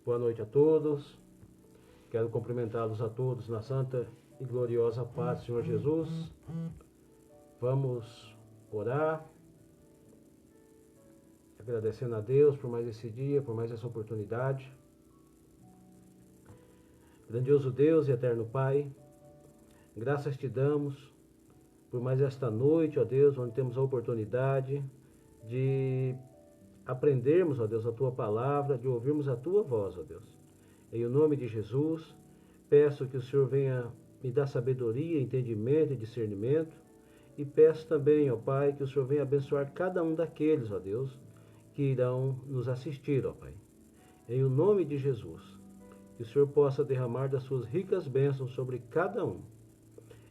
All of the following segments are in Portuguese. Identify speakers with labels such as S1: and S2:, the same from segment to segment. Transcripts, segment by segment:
S1: Boa noite a todos. Quero cumprimentá-los a todos na santa e gloriosa paz do Senhor Jesus. Vamos orar, agradecendo a Deus por mais esse dia, por mais essa oportunidade. Grandioso Deus e eterno Pai, graças te damos por mais esta noite, ó Deus, onde temos a oportunidade de aprendermos, ó Deus, a tua palavra, de ouvirmos a tua voz, ó Deus. Em o nome de Jesus, peço que o Senhor venha me dar sabedoria, entendimento e discernimento. E peço também, ó Pai, que o Senhor venha abençoar cada um daqueles, ó Deus, que irão nos assistir, ó Pai. Em o nome de Jesus, que o Senhor possa derramar das suas ricas bênçãos sobre cada um.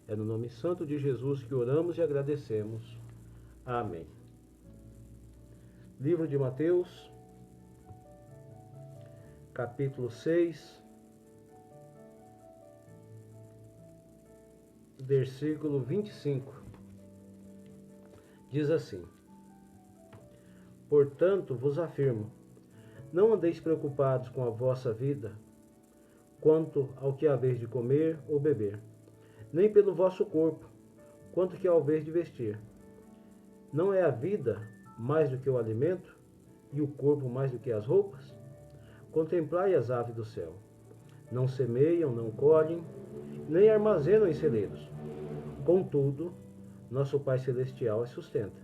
S1: É no nome santo de Jesus que oramos e agradecemos. Amém. Livro de Mateus, capítulo 6, versículo 25. Diz assim: Portanto vos afirmo, não andeis preocupados com a vossa vida, quanto ao que haveis de comer ou beber, nem pelo vosso corpo, quanto que haveis de vestir. Não é a vida mais do que o alimento, e o corpo mais do que as roupas? Contemplai as aves do céu. Não semeiam, não colhem, nem armazenam em celeiros. Contudo, nosso Pai Celestial as sustenta.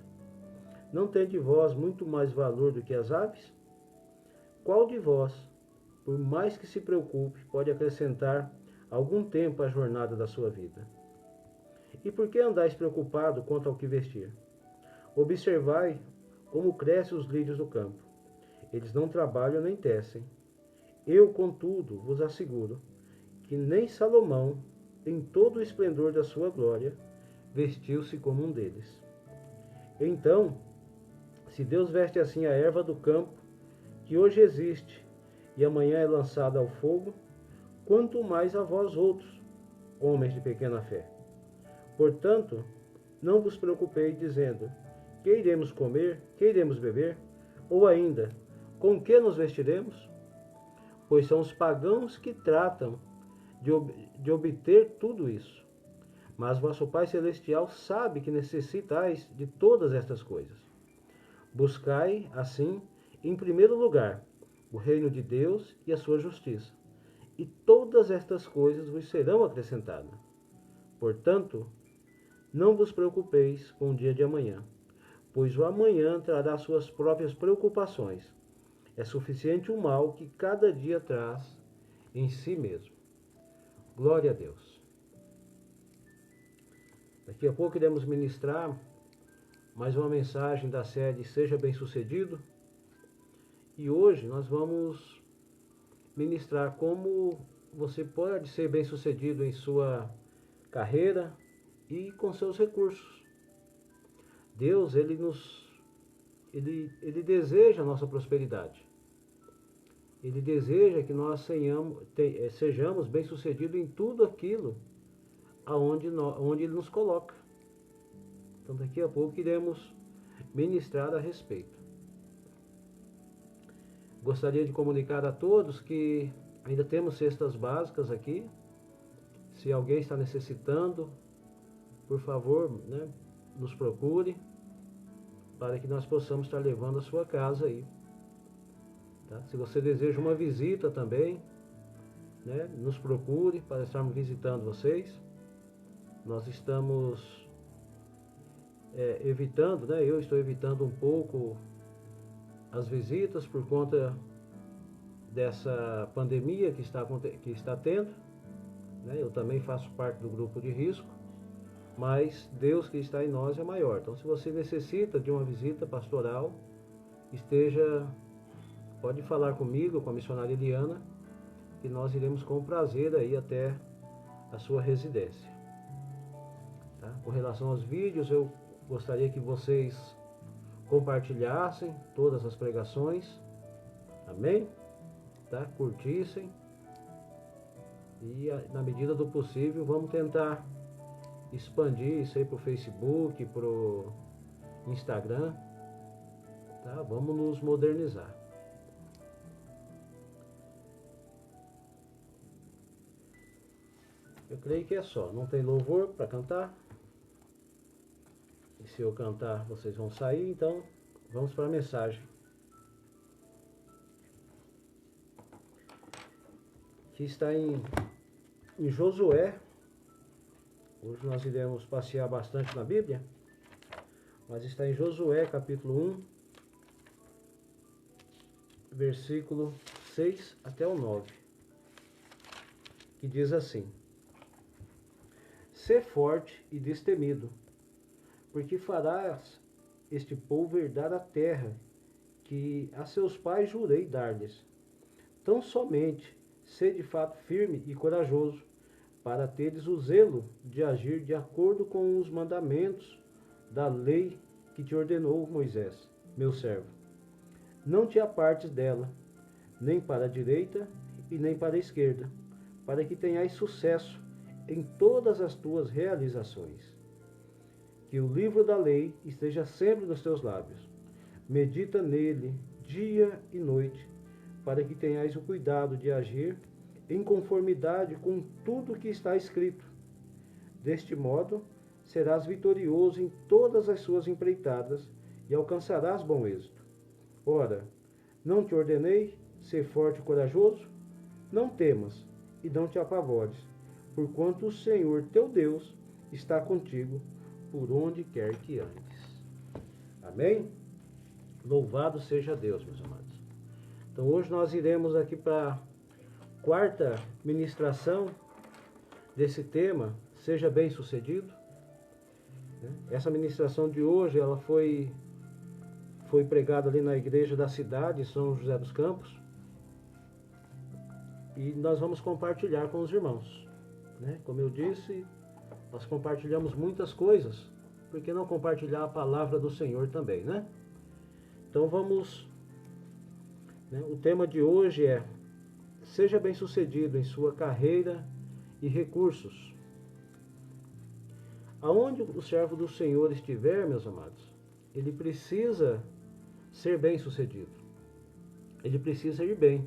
S1: Não tende vós muito mais valor do que as aves? Qual de vós, por mais que se preocupe, pode acrescentar algum tempo à jornada da sua vida? E por que andais preocupado quanto ao que vestir? Observai como crescem os lírios do campo. Eles não trabalham nem tecem. Eu, contudo, vos asseguro que nem Salomão, em todo o esplendor da sua glória, vestiu-se como um deles. Então, se Deus veste assim a erva do campo, que hoje existe e amanhã é lançada ao fogo, quanto mais a vós outros, homens de pequena fé. Portanto, não vos preocupeis dizendo: que iremos comer, que iremos beber? Ou ainda, com que nos vestiremos? Pois são os pagãos que tratam de obter tudo isso. Mas vosso Pai Celestial sabe que necessitais de todas estas coisas. Buscai, assim, em primeiro lugar, o reino de Deus e a sua justiça, e todas estas coisas vos serão acrescentadas. Portanto, não vos preocupeis com o dia de amanhã, pois o amanhã trará suas próprias preocupações. É suficiente o mal que cada dia traz em si mesmo. Glória a Deus. Daqui a pouco iremos ministrar mais uma mensagem da série Seja Bem-Sucedido. E hoje nós vamos ministrar como você pode ser bem-sucedido em sua carreira e com seus recursos. Deus, Ele deseja a nossa prosperidade. Ele deseja que nós sejamos bem-sucedidos em tudo aquilo onde Ele nos coloca. Então daqui a pouco iremos ministrar a respeito. Gostaria de comunicar a todos que ainda temos cestas básicas aqui. Se alguém está necessitando, por favor, nos procure, para que nós possamos estar levando a sua casa aí. Tá? Se você deseja uma visita também, nos procure para estarmos visitando vocês. Nós estamos evitando, eu estou evitando um pouco as visitas por conta dessa pandemia que está tendo. Eu também faço parte do grupo de risco, mas Deus que está em nós é maior. Então, se você necessita de uma visita pastoral, pode falar comigo, com a missionária Eliana, que nós iremos com prazer aí até a sua residência. Tá? Com relação aos vídeos, eu gostaria que vocês compartilhassem todas as pregações, amém? Tá? Curtissem, e na medida do possível vamos tentar expandir isso aí para o Facebook, para o Instagram, tá? Vamos nos modernizar. Eu creio que é só. Não tem louvor para cantar. E se eu cantar, vocês vão sair. Então, vamos para a mensagem. Que está em Josué. Hoje nós iremos passear bastante na Bíblia. Mas está em Josué, capítulo 1, versículo 6 até o 9. Que diz assim: Sê forte e destemido, porque farás este povo herdar a terra que a seus pais jurei dar-lhes. Tão somente sê de fato firme e corajoso, para teres o zelo de agir de acordo com os mandamentos da lei que te ordenou Moisés, meu servo. Não te apartes dela, nem para a direita e nem para a esquerda, para que tenhais sucesso em todas as tuas realizações. Que o livro da lei esteja sempre nos teus lábios. Medita nele dia e noite, para que tenhais o cuidado de agir em conformidade com tudo que está escrito. Deste modo, serás vitorioso em todas as suas empreitadas e alcançarás bom êxito. Ora, não te ordenei ser forte e corajoso? Não temas e não te apavores, porquanto o Senhor teu Deus está contigo por onde quer que andes. Amém? Louvado seja Deus, meus amados. Então hoje nós iremos aqui para a quarta ministração desse tema, seja bem sucedido. Essa ministração de hoje ela foi pregada ali na igreja da cidade, São José dos Campos. E nós vamos compartilhar com os irmãos. Como eu disse, nós compartilhamos muitas coisas. Por que não compartilhar a palavra do Senhor também, né? Então vamos... O tema de hoje é: seja bem sucedido em sua carreira e recursos. Aonde o servo do Senhor estiver, meus amados, ele precisa ser bem sucedido. Ele precisa ir bem.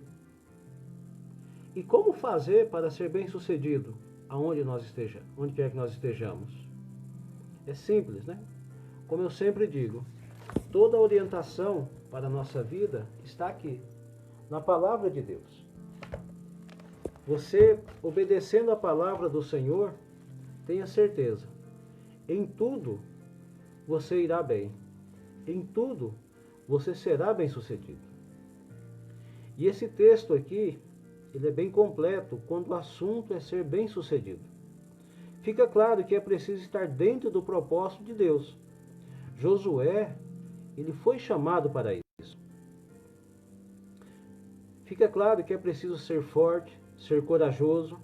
S1: E como fazer para ser bem sucedido aonde nós estejamos, onde quer que nós estejamos? É simples, né? Como eu sempre digo, toda a orientação para a nossa vida está aqui, na palavra de Deus. Você, obedecendo a palavra do Senhor, tenha certeza, em tudo você irá bem. Em tudo você será bem sucedido. E esse texto aqui, ele é bem completo quando o assunto é ser bem sucedido. Fica claro que é preciso estar dentro do propósito de Deus. Josué, ele foi chamado para isso. Fica claro que é preciso ser forte, ser corajoso,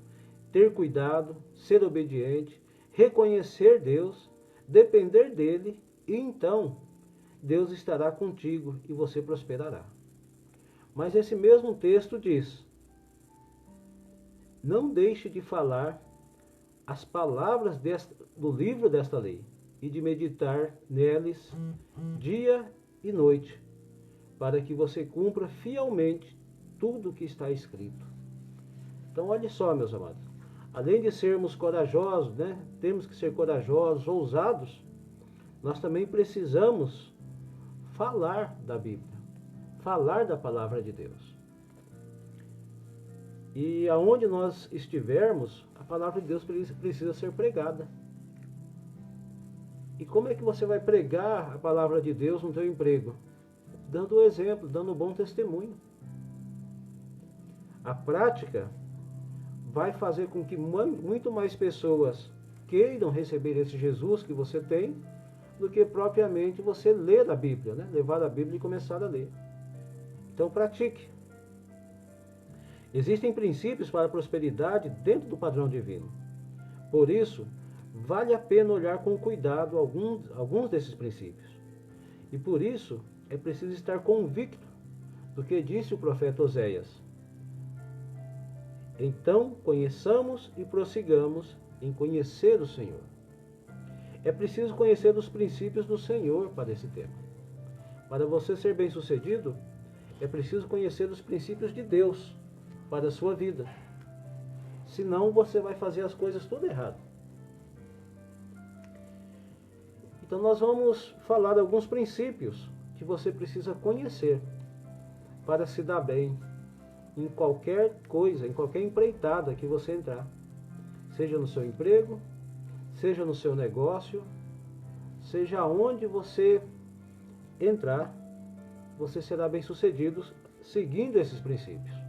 S1: ter cuidado, ser obediente, reconhecer Deus, depender dele, e então Deus estará contigo e você prosperará. Mas esse mesmo texto diz: não deixe de falar as palavras do livro desta lei e de meditar neles dia e noite, para que você cumpra fielmente tudo o que está escrito. Então olhe só, meus amados, além de sermos corajosos, temos que ser corajosos, ousados, nós também precisamos falar da Bíblia, falar da palavra de Deus. E aonde nós estivermos, a palavra de Deus precisa ser pregada. E como é que você vai pregar a palavra de Deus no teu emprego? Dando o exemplo, dando um bom testemunho. A prática vai fazer com que muito mais pessoas queiram receber esse Jesus que você tem, do que propriamente você ler a Bíblia, levar a Bíblia e começar a ler. Então pratique. Existem princípios para a prosperidade dentro do padrão divino. Por isso, vale a pena olhar com cuidado alguns desses princípios. E por isso, é preciso estar convicto do que disse o profeta Oséias. Então, conheçamos e prossigamos em conhecer o Senhor. É preciso conhecer os princípios do Senhor para esse tema. Para você ser bem-sucedido, é preciso conhecer os princípios de Deus para a sua vida. Senão você vai fazer as coisas tudo errado. Então nós vamos falar de alguns princípios que você precisa conhecer para se dar bem em qualquer coisa, em qualquer empreitada que você entrar. Seja no seu emprego, seja no seu negócio, seja onde você entrar, você será bem sucedido seguindo esses princípios.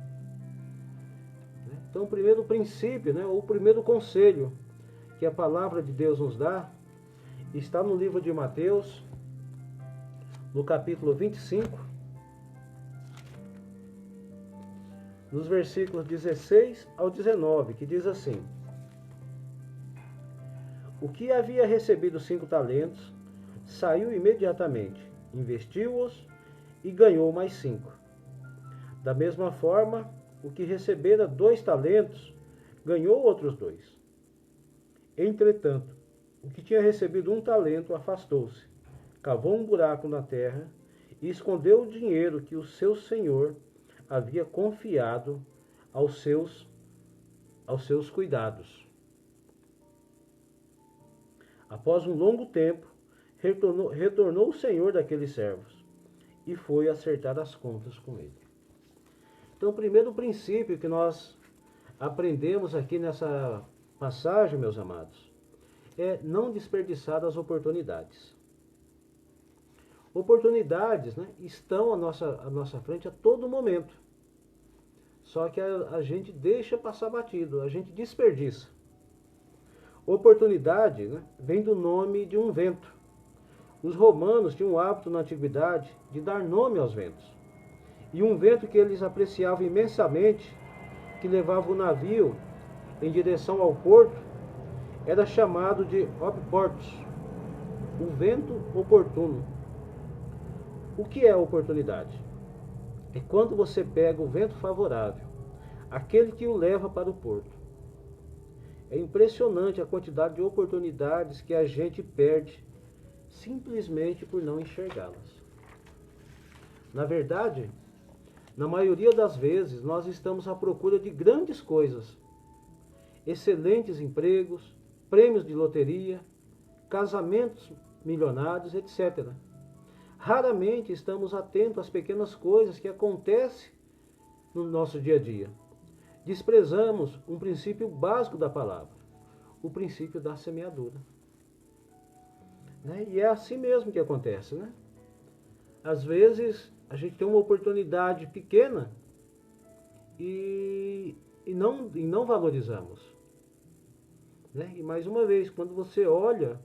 S1: Então o primeiro princípio, né, ou o primeiro conselho que a palavra de Deus nos dá, está no livro de Mateus, no capítulo 25, nos versículos 16 ao 19, que diz assim: O que havia recebido 5 talentos, saiu imediatamente, investiu-os e ganhou mais 5. Da mesma forma, o que recebera 2 talentos, ganhou outros 2. Entretanto, o que tinha recebido 1 talento afastou-se, cavou um buraco na terra e escondeu o dinheiro que o seu senhor havia confiado aos seus cuidados. Após um longo tempo, retornou o senhor daqueles servos e foi acertar as contas com ele. Então, o primeiro princípio que nós aprendemos aqui nessa passagem, meus amados, é não desperdiçar as oportunidades. Oportunidades, né, estão à nossa frente a todo momento. Só que a gente deixa passar batido, a gente desperdiça. Oportunidade, né, vem do nome de um vento. Os romanos tinham o hábito na antiguidade de dar nome aos ventos. E um vento que eles apreciavam imensamente, que levava o navio em direção ao porto, era chamado de oportus, o vento oportuno. O que é oportunidade? É quando você pega o vento favorável, aquele que o leva para o porto. É impressionante a quantidade de oportunidades que a gente perde simplesmente por não enxergá-las. Na verdade, na maioria das vezes, nós estamos à procura de grandes coisas, excelentes empregos, prêmios de loteria, casamentos milionários, etc. Raramente estamos atentos às pequenas coisas que acontecem no nosso dia a dia. Desprezamos um princípio básico da palavra, o princípio da semeadura. E é assim mesmo que acontece, né? Às vezes a gente tem uma oportunidade pequena e não valorizamos. E mais uma vez, quando você olha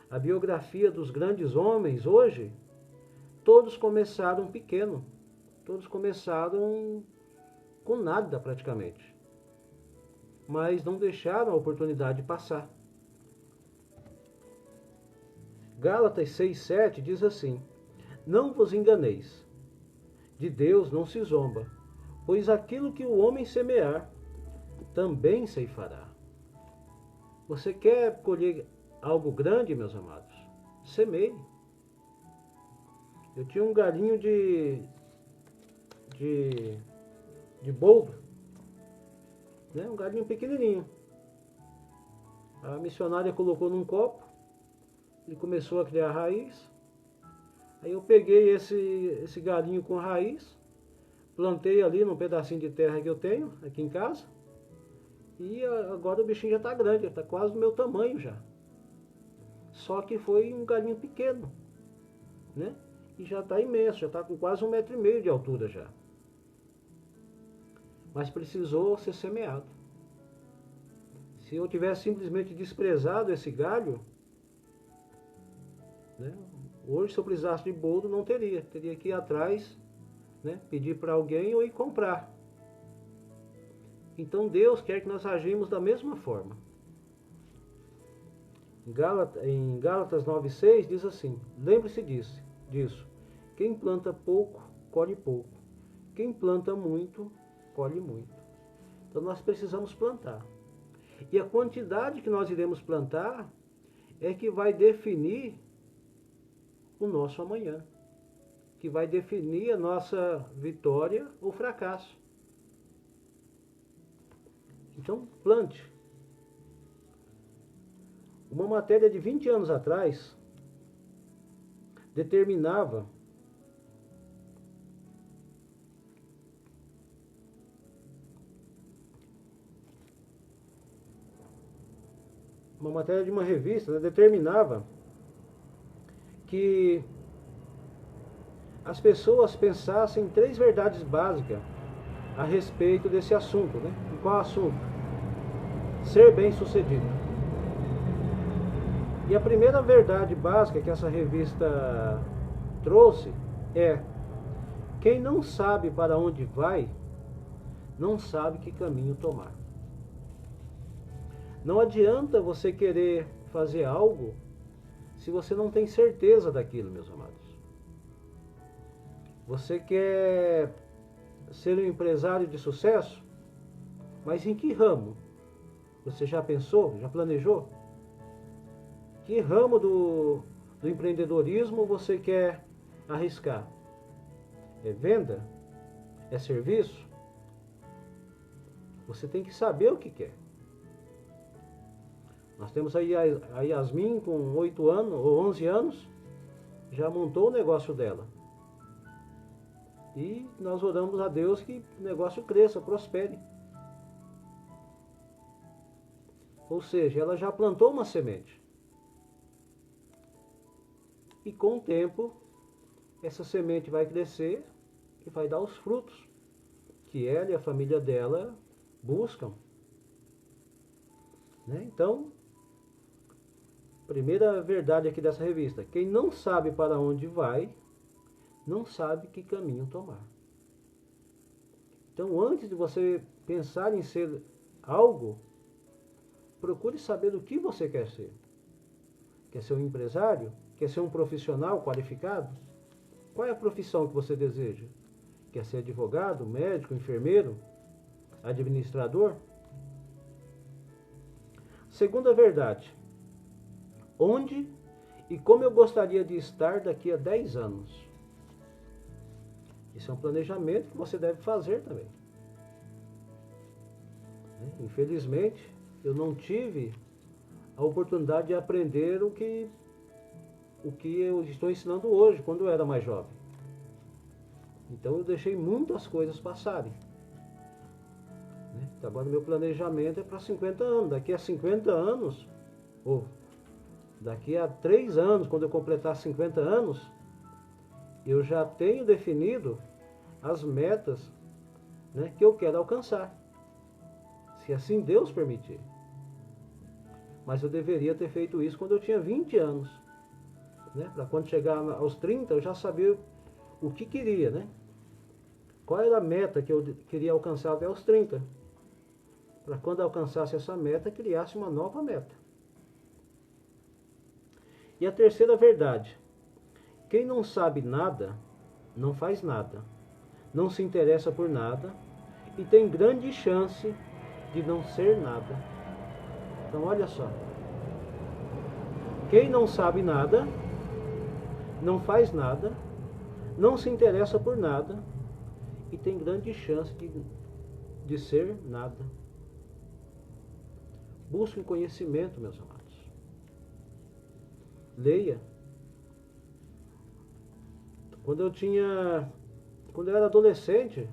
S1: a biografia dos grandes homens hoje, todos começaram pequeno, todos começaram com nada praticamente, mas não deixaram a oportunidade passar. Gálatas 6,7 diz assim: Não vos enganeis, de Deus não se zomba, pois aquilo que o homem semear, também ceifará. Você quer colher algo grande, meus amados? Semeie. Eu tinha um galinho de boldo, né? Um galinho pequenininho. A missionária colocou num copo, ele começou a criar raiz. Aí eu peguei esse galinho com raiz, plantei ali num pedacinho de terra que eu tenho aqui em casa. E agora o bichinho já está grande, está quase do meu tamanho já. Só que foi um galinho pequeno, né? E já está imenso, já está com quase 1,5 metro de altura já. Mas precisou ser semeado. Se eu tivesse simplesmente desprezado esse galho, né? Hoje, se eu precisasse de boldo, não teria. Teria que ir atrás, né? Pedir para alguém ou ir comprar. Então Deus quer que nós agimos da mesma forma. Em Gálatas 9,6 diz assim: Lembre-se disso. Quem planta pouco, colhe pouco. Quem planta muito, colhe muito. Então nós precisamos plantar. E a quantidade que nós iremos plantar é que vai definir o nosso amanhã, que vai definir a nossa vitória ou fracasso. Então, plante. Uma matéria de 20 anos atrás determinava uma matéria de uma revista, né, determinava que as pessoas pensassem em 3 verdades básicas a respeito desse assunto, né? E qual assunto? Ser bem-sucedido. E a primeira verdade básica que essa revista trouxe é: quem não sabe para onde vai, não sabe que caminho tomar. Não adianta você querer fazer algo se você não tem certeza daquilo, meus amados. Você quer ser um empresário de sucesso, mas em que ramo? Você já pensou? Já planejou? Que ramo do empreendedorismo você quer arriscar? É venda? É serviço? Você tem que saber o que quer. Nós temos aí a Yasmin com 8 anos ou 11 anos, já montou o negócio dela. E nós oramos a Deus que o negócio cresça, prospere. Ou seja, ela já plantou uma semente. E com o tempo, essa semente vai crescer e vai dar os frutos que ela e a família dela buscam. Né? Então, primeira verdade aqui dessa revista: quem não sabe para onde vai, não sabe que caminho tomar. Então, antes de você pensar em ser algo, procure saber o que você quer ser. Quer ser um empresário? Quer ser um profissional qualificado? Qual é a profissão que você deseja? Quer ser advogado, médico, enfermeiro, administrador? Segunda verdade: onde e como eu gostaria de estar daqui a 10 anos? Isso é um planejamento que você deve fazer também. Infelizmente, eu não tive a oportunidade de aprender o que eu estou ensinando hoje, quando eu era mais jovem. Então eu deixei muitas coisas passarem. Agora o meu planejamento é para 50 anos. Daqui a 50 anos, ou daqui a 3 anos, quando eu completar 50 anos, eu já tenho definido as metas, né, que eu quero alcançar. Se assim Deus permitir. Mas eu deveria ter feito isso quando eu tinha 20 anos. Né? Para quando chegar aos 30, eu já sabia o que queria. Né? Qual era a meta que eu queria alcançar até os 30. Para quando alcançasse essa meta, criasse uma nova meta. E a terceira verdade: quem não sabe nada, não faz nada, não se interessa por nada e tem grande chance de não ser nada. Então olha só. Quem não sabe nada, não faz nada, não se interessa por nada e tem grande chance de ser nada. Busque conhecimento, meus amados. Leia. Quando eu era adolescente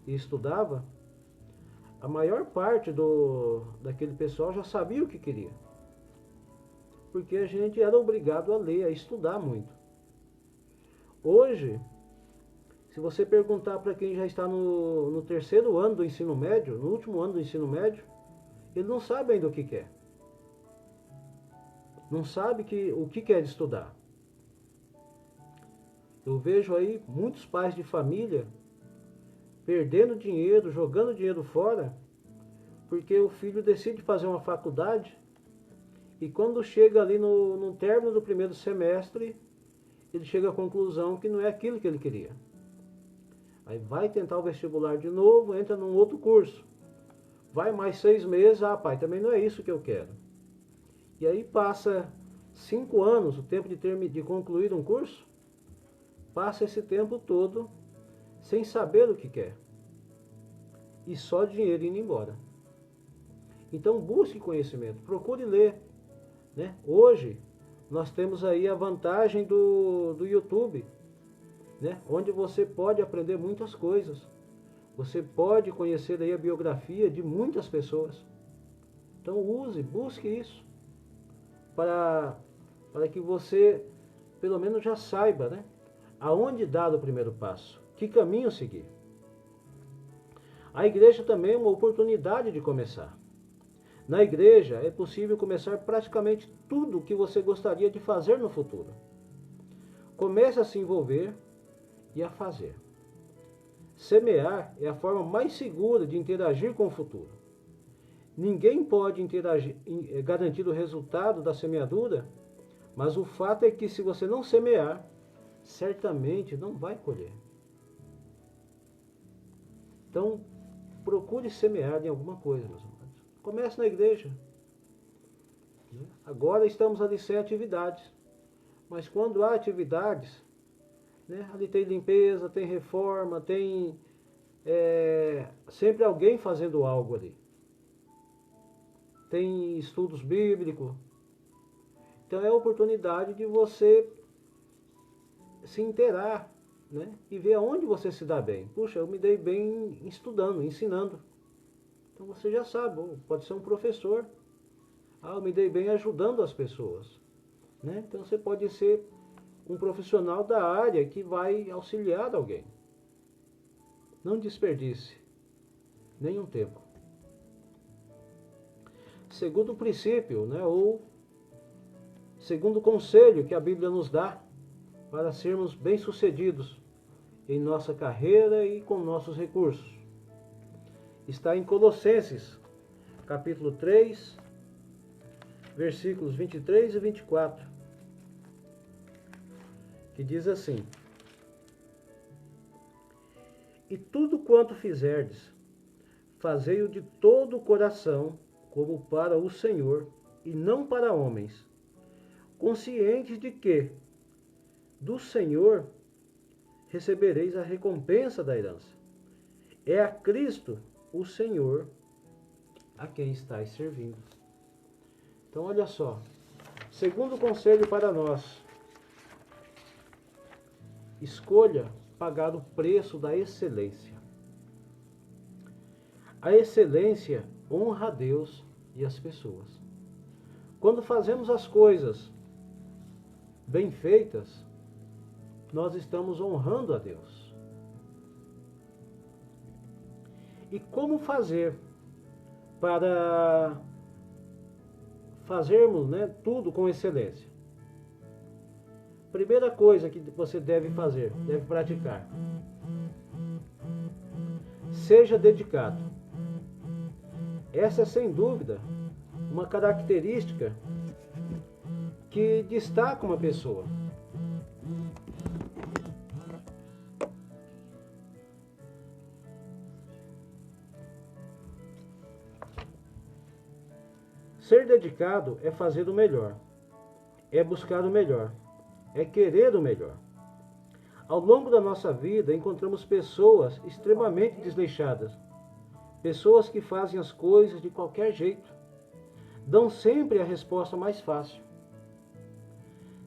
S1: e estudava, a maior parte daquele pessoal já sabia o que queria. Porque a gente era obrigado a ler, a estudar muito. Hoje, se você perguntar para quem já está no terceiro ano do ensino médio, no último ano do ensino médio, ele não sabe ainda o que quer. Não sabe o que quer estudar. Eu vejo aí muitos pais de família perdendo dinheiro, jogando dinheiro fora, porque o filho decide fazer uma faculdade e quando chega ali no término do primeiro semestre, ele chega à conclusão que não é aquilo que ele queria. Aí vai tentar o vestibular de novo, entra num outro curso. Vai mais 6 meses, pai, também não é isso que eu quero. E aí passa 5 anos, o tempo de concluir um curso, passa esse tempo todo sem saber o que quer. E só dinheiro indo embora. Então busque conhecimento, procure ler, né? Hoje nós temos aí a vantagem do YouTube, né? Onde você pode aprender muitas coisas. Você pode conhecer aí a biografia de muitas pessoas. Então busque isso para que você pelo menos já saiba, né? Aonde dar o primeiro passo, que caminho seguir. A igreja também é uma oportunidade de começar. Na igreja é possível começar praticamente tudo o que você gostaria de fazer no futuro. Comece a se envolver e a fazer. Semear é a forma mais segura de interagir com o futuro. Ninguém pode garantir o resultado da semeadura, mas o fato é que se você não semear, certamente não vai colher. Então, procure semear em alguma coisa, meus amados. Comece na igreja. Agora estamos ali sem atividades. Mas quando há atividades, né, ali tem limpeza, tem reforma, tem sempre alguém fazendo algo ali. Tem estudos bíblicos. Então é a oportunidade de você se inteirar, né, e ver aonde você se dá bem. Puxa, eu me dei bem estudando, ensinando. Então você já sabe, pode ser um professor. Eu me dei bem ajudando as pessoas, né? Então você pode ser um profissional da área que vai auxiliar alguém. Não desperdice nenhum tempo. Segundo princípio, né, ou segundo conselho que a Bíblia nos dá para sermos bem-sucedidos em nossa carreira e com nossos recursos, está em Colossenses, capítulo 3, versículos 23 e 24, que diz assim: E tudo quanto fizerdes, fazei-o de todo o coração, como para o Senhor, e não para homens, conscientes de que do Senhor recebereis a recompensa da herança. É a Cristo, o Senhor, a quem estáis servindo. Então, olha só. Segundo conselho para nós: escolha pagar o preço da excelência. A excelência honra a Deus e as pessoas. Quando fazemos as coisas bem feitas, nós estamos honrando a Deus. E como fazer para fazermos, né, tudo com excelência? Primeira coisa que você deve fazer, deve praticar: seja dedicado. Essa é sem dúvida uma característica que destaca uma pessoa. Ser dedicado é fazer o melhor, é buscar o melhor, é querer o melhor. Ao longo da nossa vida, encontramos pessoas extremamente desleixadas, pessoas que fazem as coisas de qualquer jeito, dão sempre a resposta mais fácil,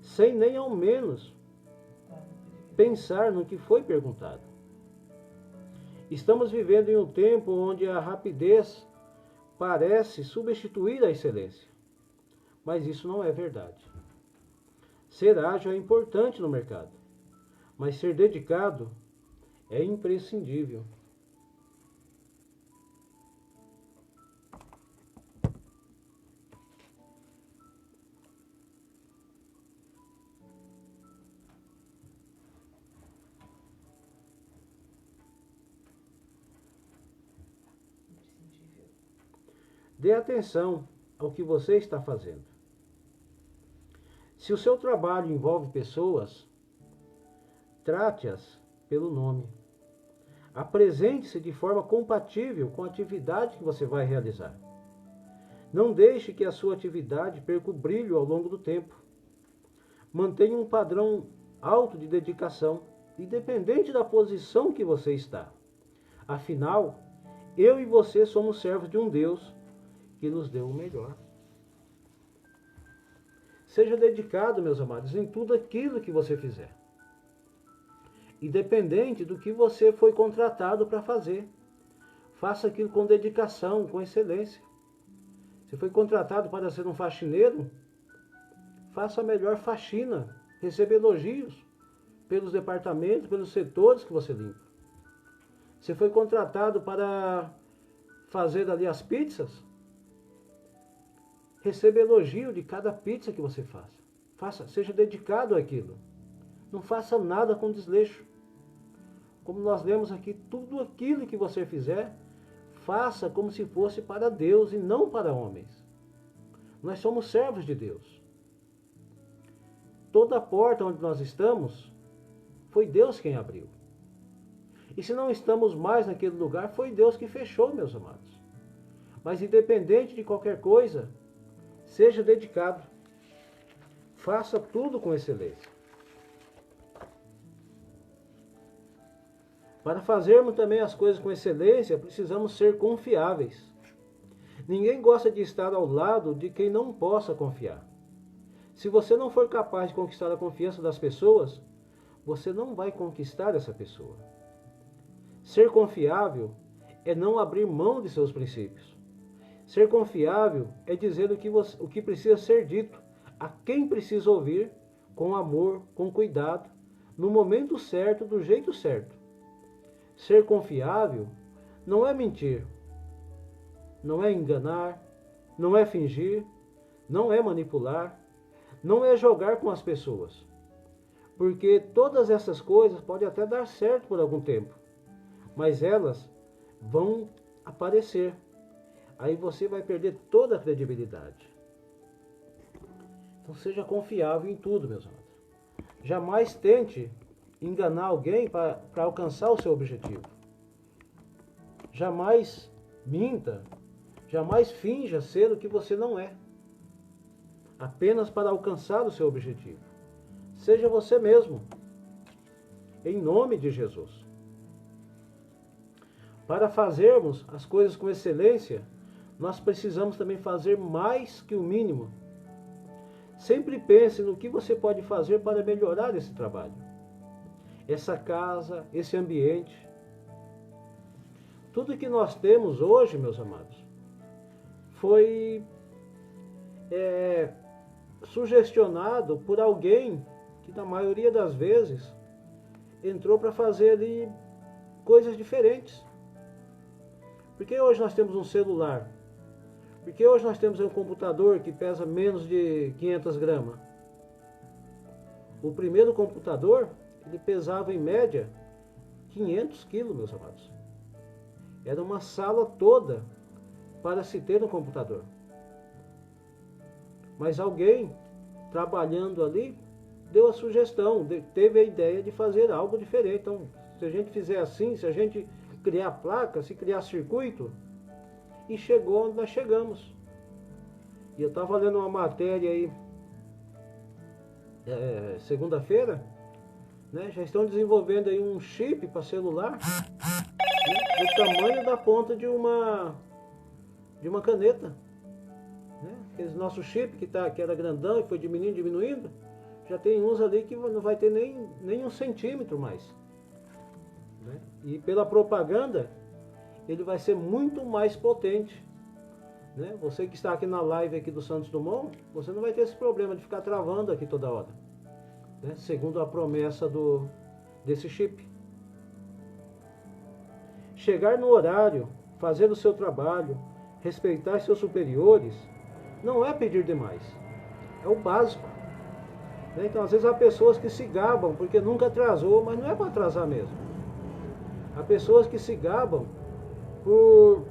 S1: sem nem ao menos pensar no que foi perguntado. Estamos vivendo em um tempo onde a rapidez parece substituir a excelência, mas isso não é verdade. Ser ágil é importante no mercado, mas ser dedicado é imprescindível. Dê atenção ao que você está fazendo. Se o seu trabalho envolve pessoas, trate-as pelo nome. Apresente-se de forma compatível com a atividade que você vai realizar. Não deixe que a sua atividade perca o brilho ao longo do tempo. Mantenha um padrão alto de dedicação, independente da posição que você está. Afinal, eu e você somos servos de um Deus que nos deu o melhor. Seja dedicado, meus amados, em tudo aquilo que você fizer. Independente do que você foi contratado para fazer. Faça aquilo com dedicação, com excelência. Se foi contratado para ser um faxineiro, faça a melhor faxina. Receba elogios pelos departamentos, pelos setores que você limpa. Se foi contratado para fazer ali as pizzas, receba elogio de cada pizza que você faça. Seja dedicado àquilo. Não faça nada com desleixo. Como nós lemos aqui, tudo aquilo que você fizer, faça como se fosse para Deus e não para homens. Nós somos servos de Deus. Toda a porta onde nós estamos, foi Deus quem abriu. E se não estamos mais naquele lugar, foi Deus que fechou, meus amados. Mas independente de qualquer coisa, seja dedicado. Faça tudo com excelência. Para fazermos também as coisas com excelência, precisamos ser confiáveis. Ninguém gosta de estar ao lado de quem não possa confiar. Se você não for capaz de conquistar a confiança das pessoas, você não vai conquistar essa pessoa. Ser confiável é não abrir mão de seus princípios. Ser confiável é dizer o que precisa ser dito, a quem precisa ouvir, com amor, com cuidado, no momento certo, do jeito certo. Ser confiável não é mentir, não é enganar, não é fingir, não é manipular, não é jogar com as pessoas. Porque todas essas coisas podem até dar certo por algum tempo, mas elas vão aparecer. Aí você vai perder toda a credibilidade. Então seja confiável em tudo, meus amados. Jamais tente enganar alguém para alcançar o seu objetivo. Jamais minta, jamais finja ser o que você não é. Apenas para alcançar o seu objetivo. Seja você mesmo. Em nome de Jesus. Para fazermos as coisas com excelência, nós precisamos também fazer mais que o mínimo. Sempre pense no que você pode fazer para melhorar esse trabalho, essa casa, esse ambiente. Tudo que nós temos hoje, meus amados, foi sugestionado por alguém que, na maioria das vezes, entrou para fazer ali coisas diferentes. Porque hoje nós temos um celular? Porque hoje nós temos um computador que pesa menos de 500 gramas. O primeiro computador, ele pesava em média 500 quilos, meus amados. Era uma sala toda para se ter um computador. Mas alguém, trabalhando ali, deu a sugestão, teve a ideia de fazer algo diferente. Então, se a gente fizer assim, se a gente criar placa, se criar circuito, e chegou onde nós chegamos. E eu estava lendo uma matéria aí, segunda-feira, né, já estão desenvolvendo aí um chip para celular, né, do tamanho da ponta de uma caneta. Né? Aquele nosso chip que era grandão e foi diminuindo, já tem uns ali que não vai ter nem 1 centímetro mais. Né? E pela propaganda, ele vai ser muito mais potente. Né? Você que está aqui na live aqui do Santos Dumont, você não vai ter esse problema de ficar travando aqui toda hora. Né? Segundo a promessa desse chip. Chegar no horário, fazer o seu trabalho, respeitar seus superiores, não é pedir demais. É o básico. Né? Então, às vezes há pessoas que se gabam porque nunca atrasou, mas não é para atrasar mesmo. Há pessoas que se gabam por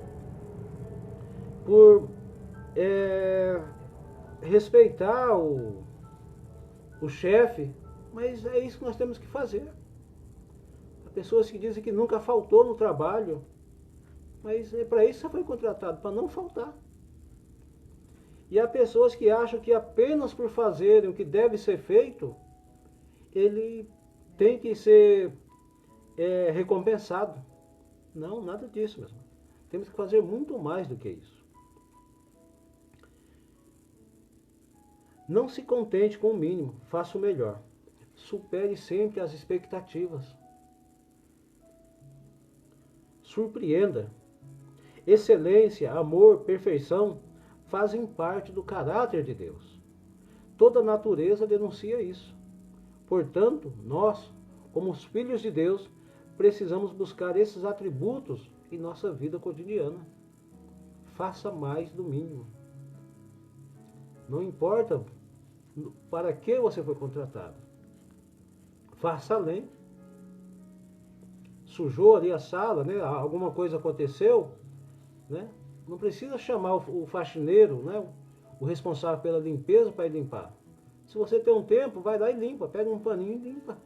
S1: respeitar o chefe, mas é isso que nós temos que fazer. Há pessoas que dizem que nunca faltou no trabalho, mas é para isso que você foi contratado, para não faltar. E há pessoas que acham que apenas por fazerem o que deve ser feito, ele tem que ser recompensado. Não, nada disso, mesmo. Temos que fazer muito mais do que isso. Não se contente com o mínimo, faça o melhor. Supere sempre as expectativas. Surpreenda. Excelência, amor, perfeição fazem parte do caráter de Deus. Toda a natureza denuncia isso. Portanto, nós, como os filhos de Deus, precisamos buscar esses atributos em nossa vida cotidiana. Faça mais do mínimo. Não importa para que você foi contratado. Faça além. Sujou ali a sala, né? Alguma coisa aconteceu, né? Não precisa chamar o faxineiro, né? O responsável pela limpeza para ir limpar. Se você tem um tempo, vai lá e limpa. Pega um paninho e limpa.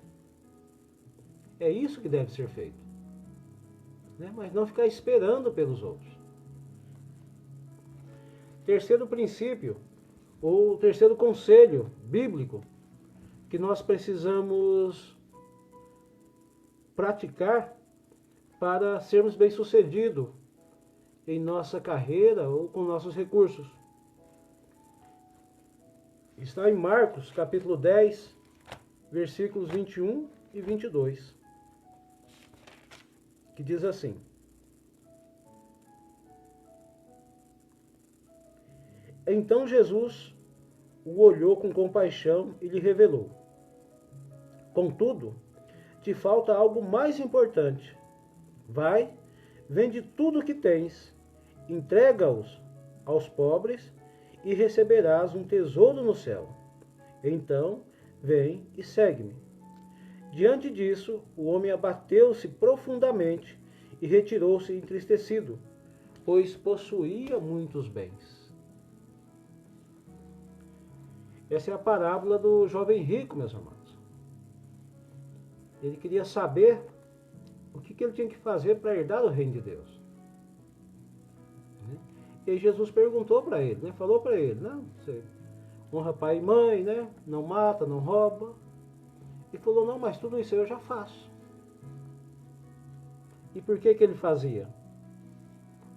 S1: É isso que deve ser feito. Né? Mas não ficar esperando pelos outros. Terceiro princípio, ou terceiro conselho bíblico que nós precisamos praticar para sermos bem-sucedidos em nossa carreira ou com nossos recursos. Está em Marcos, capítulo 10, versículos 21 e 22, que diz assim: Então Jesus o olhou com compaixão e lhe revelou: Contudo, te falta algo mais importante. Vai, vende tudo o que tens, entrega-os aos pobres e receberás um tesouro no céu. Então, vem e segue-me. Diante disso, o homem abateu-se profundamente e retirou-se entristecido, pois possuía muitos bens. Essa é a parábola do jovem rico, meus amados. Ele queria saber o que ele tinha que fazer para herdar o reino de Deus. E aí Jesus perguntou para ele, né? Falou para ele, não, você honra pai e mãe, né? Não mata, não rouba. E falou, não, mas tudo isso eu já faço. E por que ele fazia?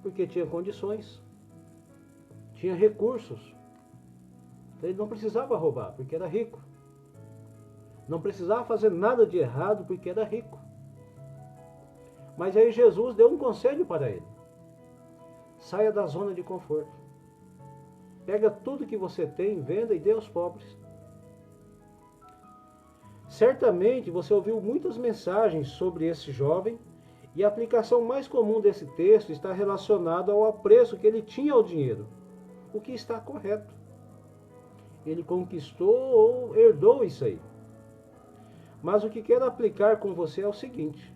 S1: Porque tinha condições, tinha recursos. Ele não precisava roubar, porque era rico. Não precisava fazer nada de errado, porque era rico. Mas aí Jesus deu um conselho para ele. Saia da zona de conforto. Pega tudo que você tem, venda e dê aos pobres. Certamente você ouviu muitas mensagens sobre esse jovem, e a aplicação mais comum desse texto está relacionada ao apreço que ele tinha ao dinheiro, o que está correto. Ele conquistou ou herdou isso aí. Mas o que quero aplicar com você é o seguinte: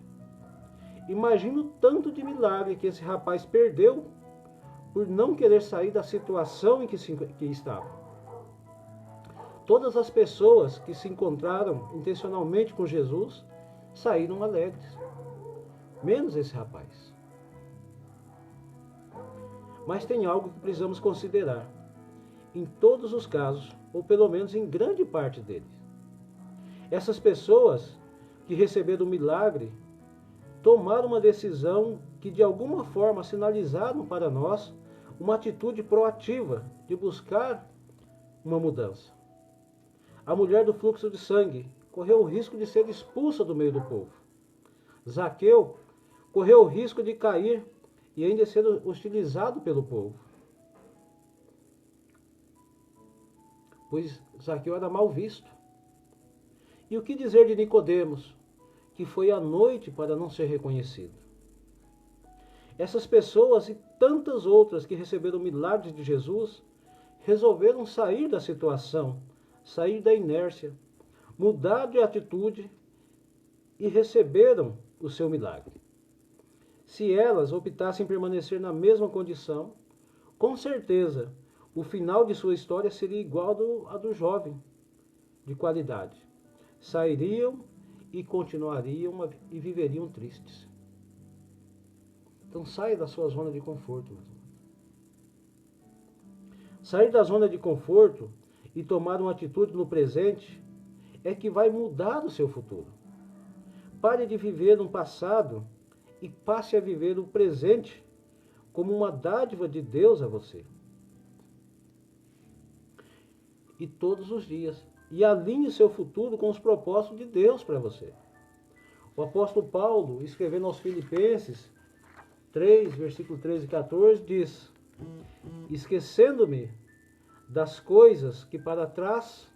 S1: imagina o tanto de milagre que esse rapaz perdeu por não querer sair da situação em que estava. Todas as pessoas que se encontraram intencionalmente com Jesus saíram alegres, menos esse rapaz. Mas tem algo que precisamos considerar. Em todos os casos, ou pelo menos em grande parte deles, essas pessoas que receberam o milagre tomaram uma decisão que de alguma forma sinalizaram para nós uma atitude proativa de buscar uma mudança. A mulher do fluxo de sangue correu o risco de ser expulsa do meio do povo. Zaqueu correu o risco de cair e ainda ser hostilizado pelo povo, pois Zaqueu era mal visto. E o que dizer de Nicodemos, que foi à noite para não ser reconhecido? Essas pessoas e tantas outras que receberam milagres de Jesus resolveram sair da situação, sair da inércia, mudar de atitude e receberam o seu milagre. Se elas optassem em permanecer na mesma condição, com certeza o final de sua história seria igual à do jovem, de qualidade. Sairiam e continuariam e viveriam tristes. Então saia da sua zona de conforto. Sair da zona de conforto e tomar uma atitude no presente é que vai mudar o seu futuro. Pare de viver no passado e passe a viver o presente como uma dádiva de Deus a você. e todos os dias. E alinhe seu futuro com os propósitos de Deus para você. O apóstolo Paulo, escrevendo aos Filipenses 3, versículo 13 e 14, diz: esquecendo-me das coisas que para trás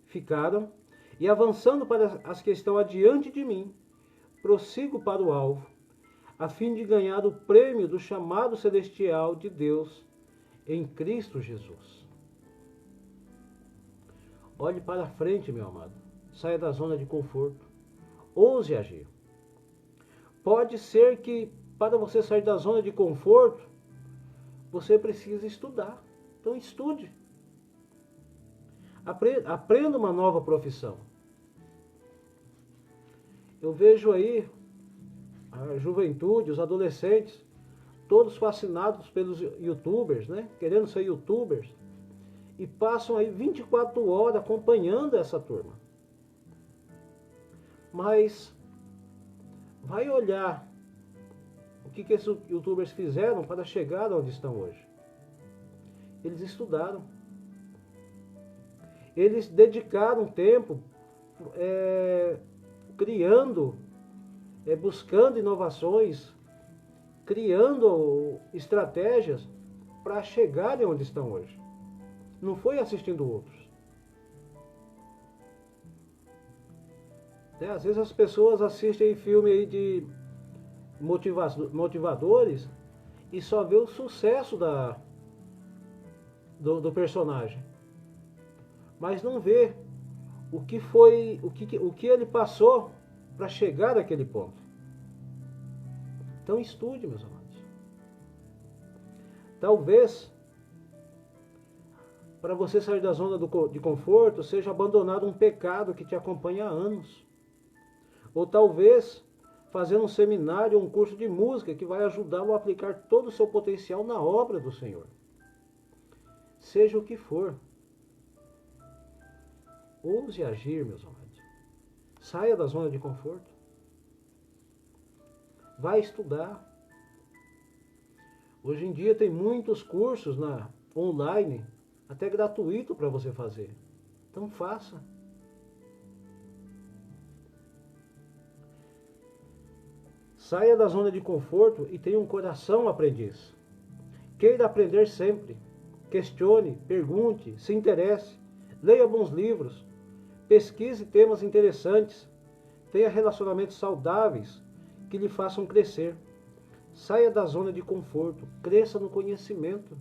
S1: ficaram e avançando para as que estão adiante de mim, prossigo para o alvo, a fim de ganhar o prêmio do chamado celestial de Deus em Cristo Jesus. Olhe para frente, meu amado. Saia da zona de conforto. Ouse agir. Pode ser que, para você sair da zona de conforto, você precise estudar. Então estude. Aprenda uma nova profissão. Eu vejo aí a juventude, os adolescentes, todos fascinados pelos youtubers, né? Querendo ser youtubers. E passam aí 24 horas acompanhando essa turma. Mas vai olhar o que esses youtubers fizeram para chegar onde estão hoje. Eles estudaram. Eles dedicaram tempo criando, buscando inovações, criando estratégias para chegarem onde estão hoje. Não foi assistindo outros. Às vezes as pessoas assistem filme aí de motivadores e só vê o sucesso do personagem, mas não vê o que ele passou para chegar naquele ponto. Então estude, meus amados. Talvez para você sair da zona de conforto seja abandonar um pecado que te acompanha há anos. Ou talvez fazer um seminário ou um curso de música que vai ajudá-lo a aplicar todo o seu potencial na obra do Senhor. Seja o que for. Ouse agir, meus amados. Saia da zona de conforto. Vai estudar. Hoje em dia tem muitos cursos online, até gratuito para você fazer. Então faça. Saia da zona de conforto e tenha um coração aprendiz. Queira aprender sempre. Questione, pergunte, se interesse. Leia bons livros. Pesquise temas interessantes. Tenha relacionamentos saudáveis que lhe façam crescer. Saia da zona de conforto. Cresça no conhecimento.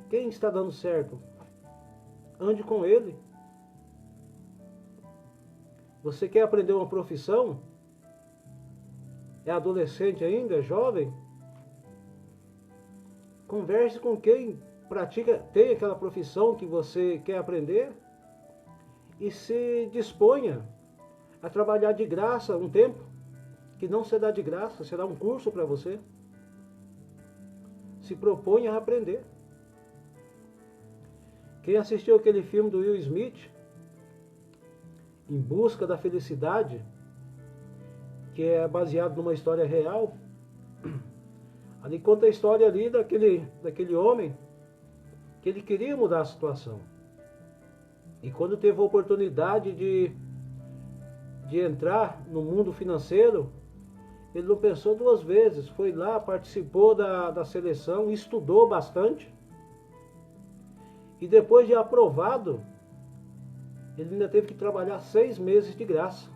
S1: Quem está dando certo? Ande com ele. Você quer aprender uma profissão? É adolescente ainda? É jovem? Converse com quem tem aquela profissão que você quer aprender e se disponha a trabalhar de graça um tempo, que não será de graça, será um curso para você. Se proponha a aprender. Quem assistiu aquele filme do Will Smith, Em Busca da Felicidade, que é baseado numa história real, ali conta a história ali daquele homem que ele queria mudar a situação. E quando teve a oportunidade de entrar no mundo financeiro, ele não pensou duas vezes, foi lá, participou da seleção, estudou bastante, e depois de aprovado, ele ainda teve que trabalhar 6 meses de graça.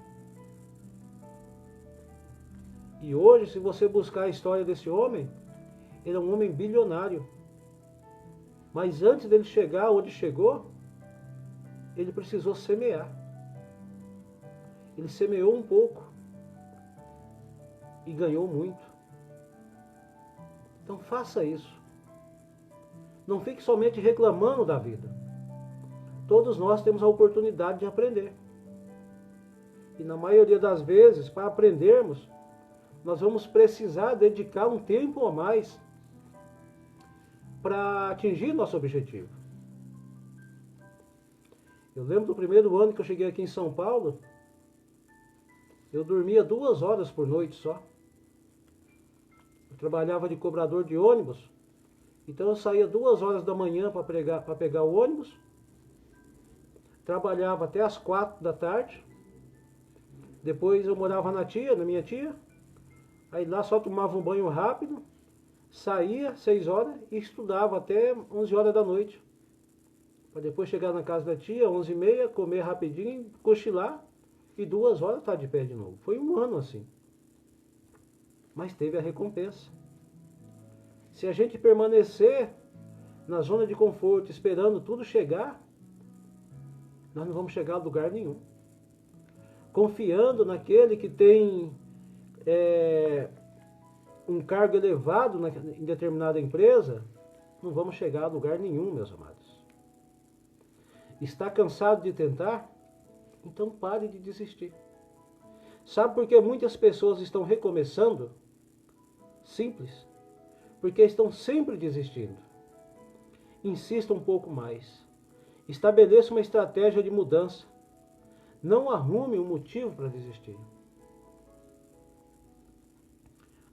S1: E hoje, se você buscar a história desse homem, ele é um homem bilionário. Mas antes dele chegar onde chegou, ele precisou semear. Ele semeou um pouco e ganhou muito. Então faça isso. Não fique somente reclamando da vida. Todos nós temos a oportunidade de aprender. E na maioria das vezes, para aprendermos, nós vamos precisar dedicar um tempo a mais para atingir nosso objetivo. Eu lembro do primeiro ano que eu cheguei aqui em São Paulo, eu dormia 2 horas por noite só. Eu trabalhava de cobrador de ônibus Então eu saía 2 horas da manhã para pegar o ônibus, trabalhava até as 4 da tarde, depois eu morava na minha tia, aí lá só tomava um banho rápido, saía 6 horas e estudava até 11 horas da noite. Para depois chegar na casa da tia, 11h30, comer rapidinho, cochilar e 2 horas estar de pé de novo. Foi um ano assim. Mas teve a recompensa. Se a gente permanecer na zona de conforto, esperando tudo chegar, nós não vamos chegar a lugar nenhum. Confiando naquele que tem um cargo elevado em determinada empresa, não vamos chegar a lugar nenhum, meus amados. Está cansado de tentar? Então pare de desistir. Sabe por que muitas pessoas estão recomeçando? Simples. Porque estão sempre desistindo. Insista um pouco mais. Estabeleça uma estratégia de mudança. Não arrume um motivo para desistir.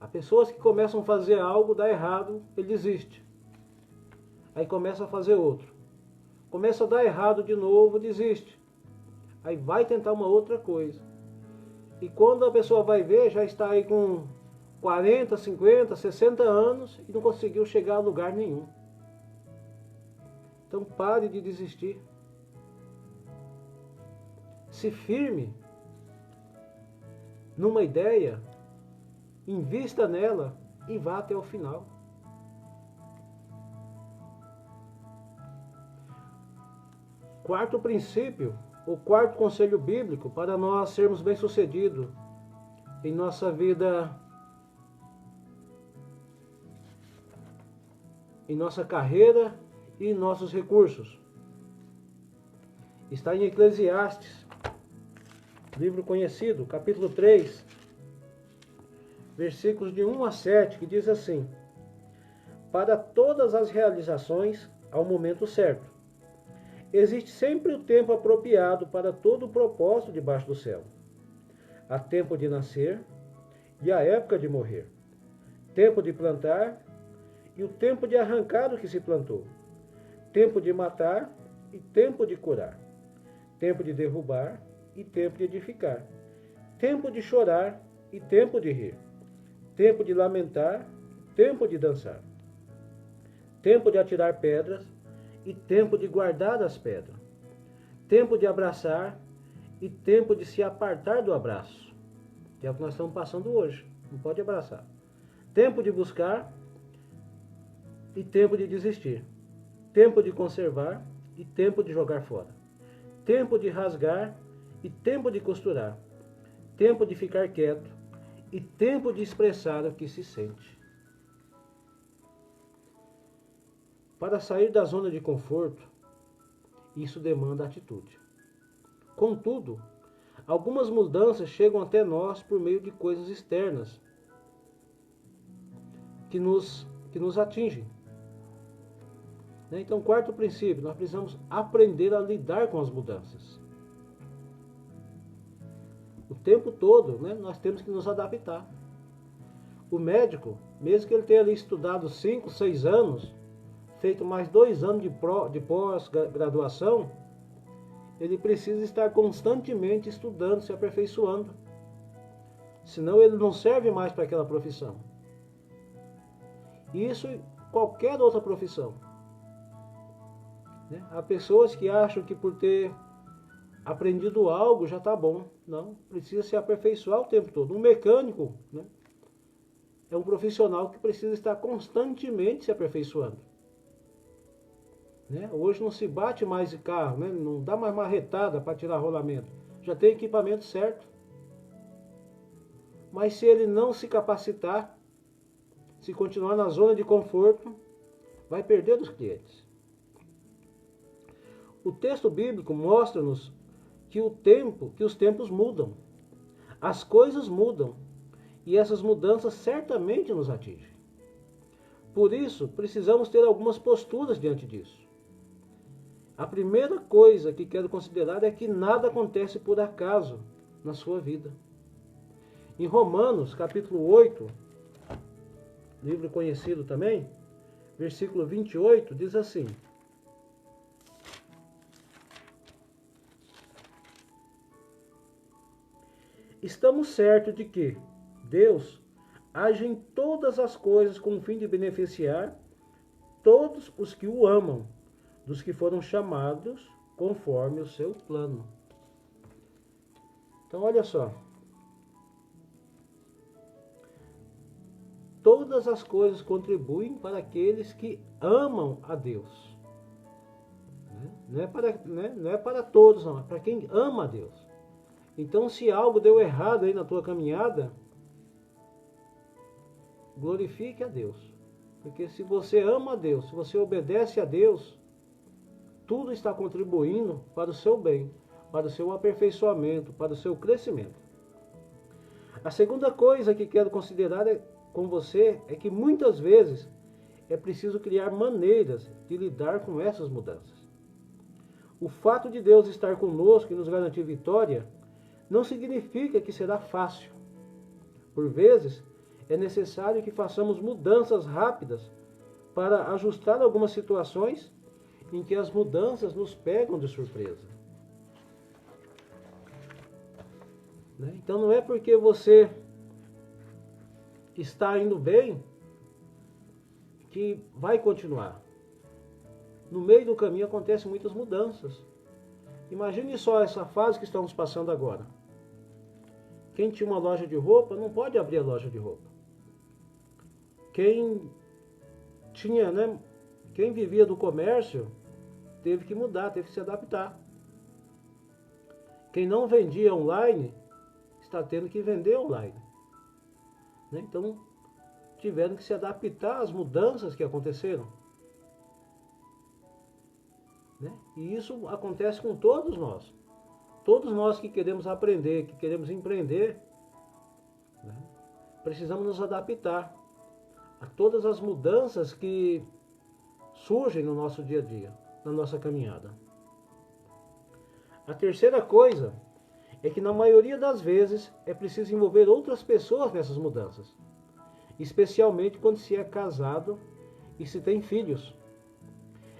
S1: Há pessoas que começam a fazer algo, dá errado, ele desiste. Aí começa a fazer outro. Começa a dar errado de novo, desiste. Aí vai tentar uma outra coisa. E quando a pessoa vai ver, já está aí com 40, 50, 60 anos e não conseguiu chegar a lugar nenhum. Então pare de desistir. Se firme numa ideia, invista nela e vá até o final. Quarto princípio, o quarto conselho bíblico para nós sermos bem-sucedidos em nossa vida, em nossa carreira e em nossos recursos. Está em Eclesiastes, livro conhecido, capítulo 3, versículos de 1 a 7, que diz assim: para todas as realizações há um momento certo. Existe sempre o tempo apropriado para todo o propósito debaixo do céu. Há tempo de nascer e a época de morrer. Tempo de plantar e o tempo de arrancar o que se plantou. Tempo de matar e tempo de curar. Tempo de derrubar e tempo de edificar. Tempo de chorar e tempo de rir. Tempo de lamentar e tempo de dançar. Tempo de atirar pedras e tempo de guardar as pedras. Tempo de abraçar e tempo de se apartar do abraço. Que é o que nós estamos passando hoje. Não pode abraçar. Tempo de buscar e tempo de desistir. Tempo de conservar e tempo de jogar fora. Tempo de rasgar e tempo de costurar. Tempo de ficar quieto e tempo de expressar o que se sente. Para sair da zona de conforto, isso demanda atitude. Contudo, algumas mudanças chegam até nós por meio de coisas externas que nos atingem. Então, quarto princípio, nós precisamos aprender a lidar com as mudanças. O tempo todo, nós temos que nos adaptar. O médico, mesmo que ele tenha ali estudado 5, 6 anos, feito mais 2 anos de pós-graduação, ele precisa estar constantemente estudando, se aperfeiçoando. Senão ele não serve mais para aquela profissão. Isso em qualquer outra profissão. Há pessoas que acham que por ter aprendido algo já está bom. Não, precisa se aperfeiçoar o tempo todo. Um mecânico é um profissional que precisa estar constantemente se aperfeiçoando. Hoje não se bate mais de carro, não dá mais marretada para tirar rolamento. Já tem equipamento certo. Mas se ele não se capacitar, se continuar na zona de conforto, vai perder dos clientes. O texto bíblico mostra-nos que os tempos mudam. As coisas mudam. E essas mudanças certamente nos atingem. Por isso, precisamos ter algumas posturas diante disso. A primeira coisa que quero considerar é que nada acontece por acaso na sua vida. Em Romanos, capítulo 8, livro conhecido também, versículo 28, diz assim: estamos certos de que Deus age em todas as coisas com o fim de beneficiar todos os que o amam, dos que foram chamados conforme o seu plano. Então, olha só. Todas as coisas contribuem para aqueles que amam a Deus. Não é para todos, não. É para quem ama a Deus. Então, se algo deu errado aí na tua caminhada, glorifique a Deus. Porque se você ama a Deus, se você obedece a Deus, tudo está contribuindo para o seu bem, para o seu aperfeiçoamento, para o seu crescimento. A segunda coisa que quero considerar com você é que muitas vezes é preciso criar maneiras de lidar com essas mudanças. O fato de Deus estar conosco e nos garantir vitória não significa que será fácil. Por vezes, é necessário que façamos mudanças rápidas para ajustar algumas situações em que as mudanças nos pegam de surpresa. Então não é porque você está indo bem que vai continuar. No meio do caminho acontecem muitas mudanças. Imagine só essa fase que estamos passando agora. Quem tinha uma loja de roupa não pode abrir a loja de roupa. Quem vivia do comércio teve que mudar, teve que se adaptar. Quem não vendia online está tendo que vender online. Então, tiveram que se adaptar às mudanças que aconteceram. E isso acontece com todos nós. Todos nós que queremos aprender, que queremos empreender, precisamos nos adaptar a todas as mudanças que surgem no nosso dia a dia, na nossa caminhada. A terceira coisa é que na maioria das vezes é preciso envolver outras pessoas nessas mudanças, especialmente quando se é casado e se tem filhos.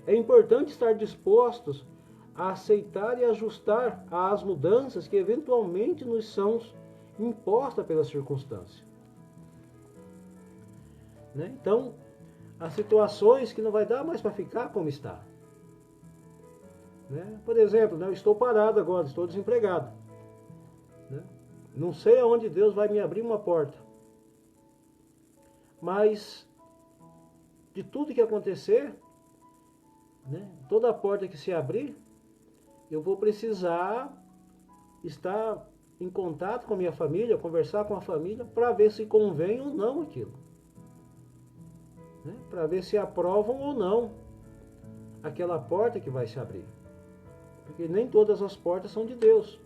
S1: É importante estar dispostos a aceitar e ajustar às mudanças que eventualmente nos são impostas pela circunstância. Então, há situações que não vai dar mais para ficar como está. Por exemplo, eu estou parado agora, estou desempregado. Não sei aonde Deus vai me abrir uma porta. Mas, de tudo que acontecer, toda porta que se abrir, eu vou precisar estar em contato com a minha família, conversar com a família, para ver se convém ou não aquilo. Para ver se aprovam ou não aquela porta que vai se abrir. Porque nem todas as portas são de Deus.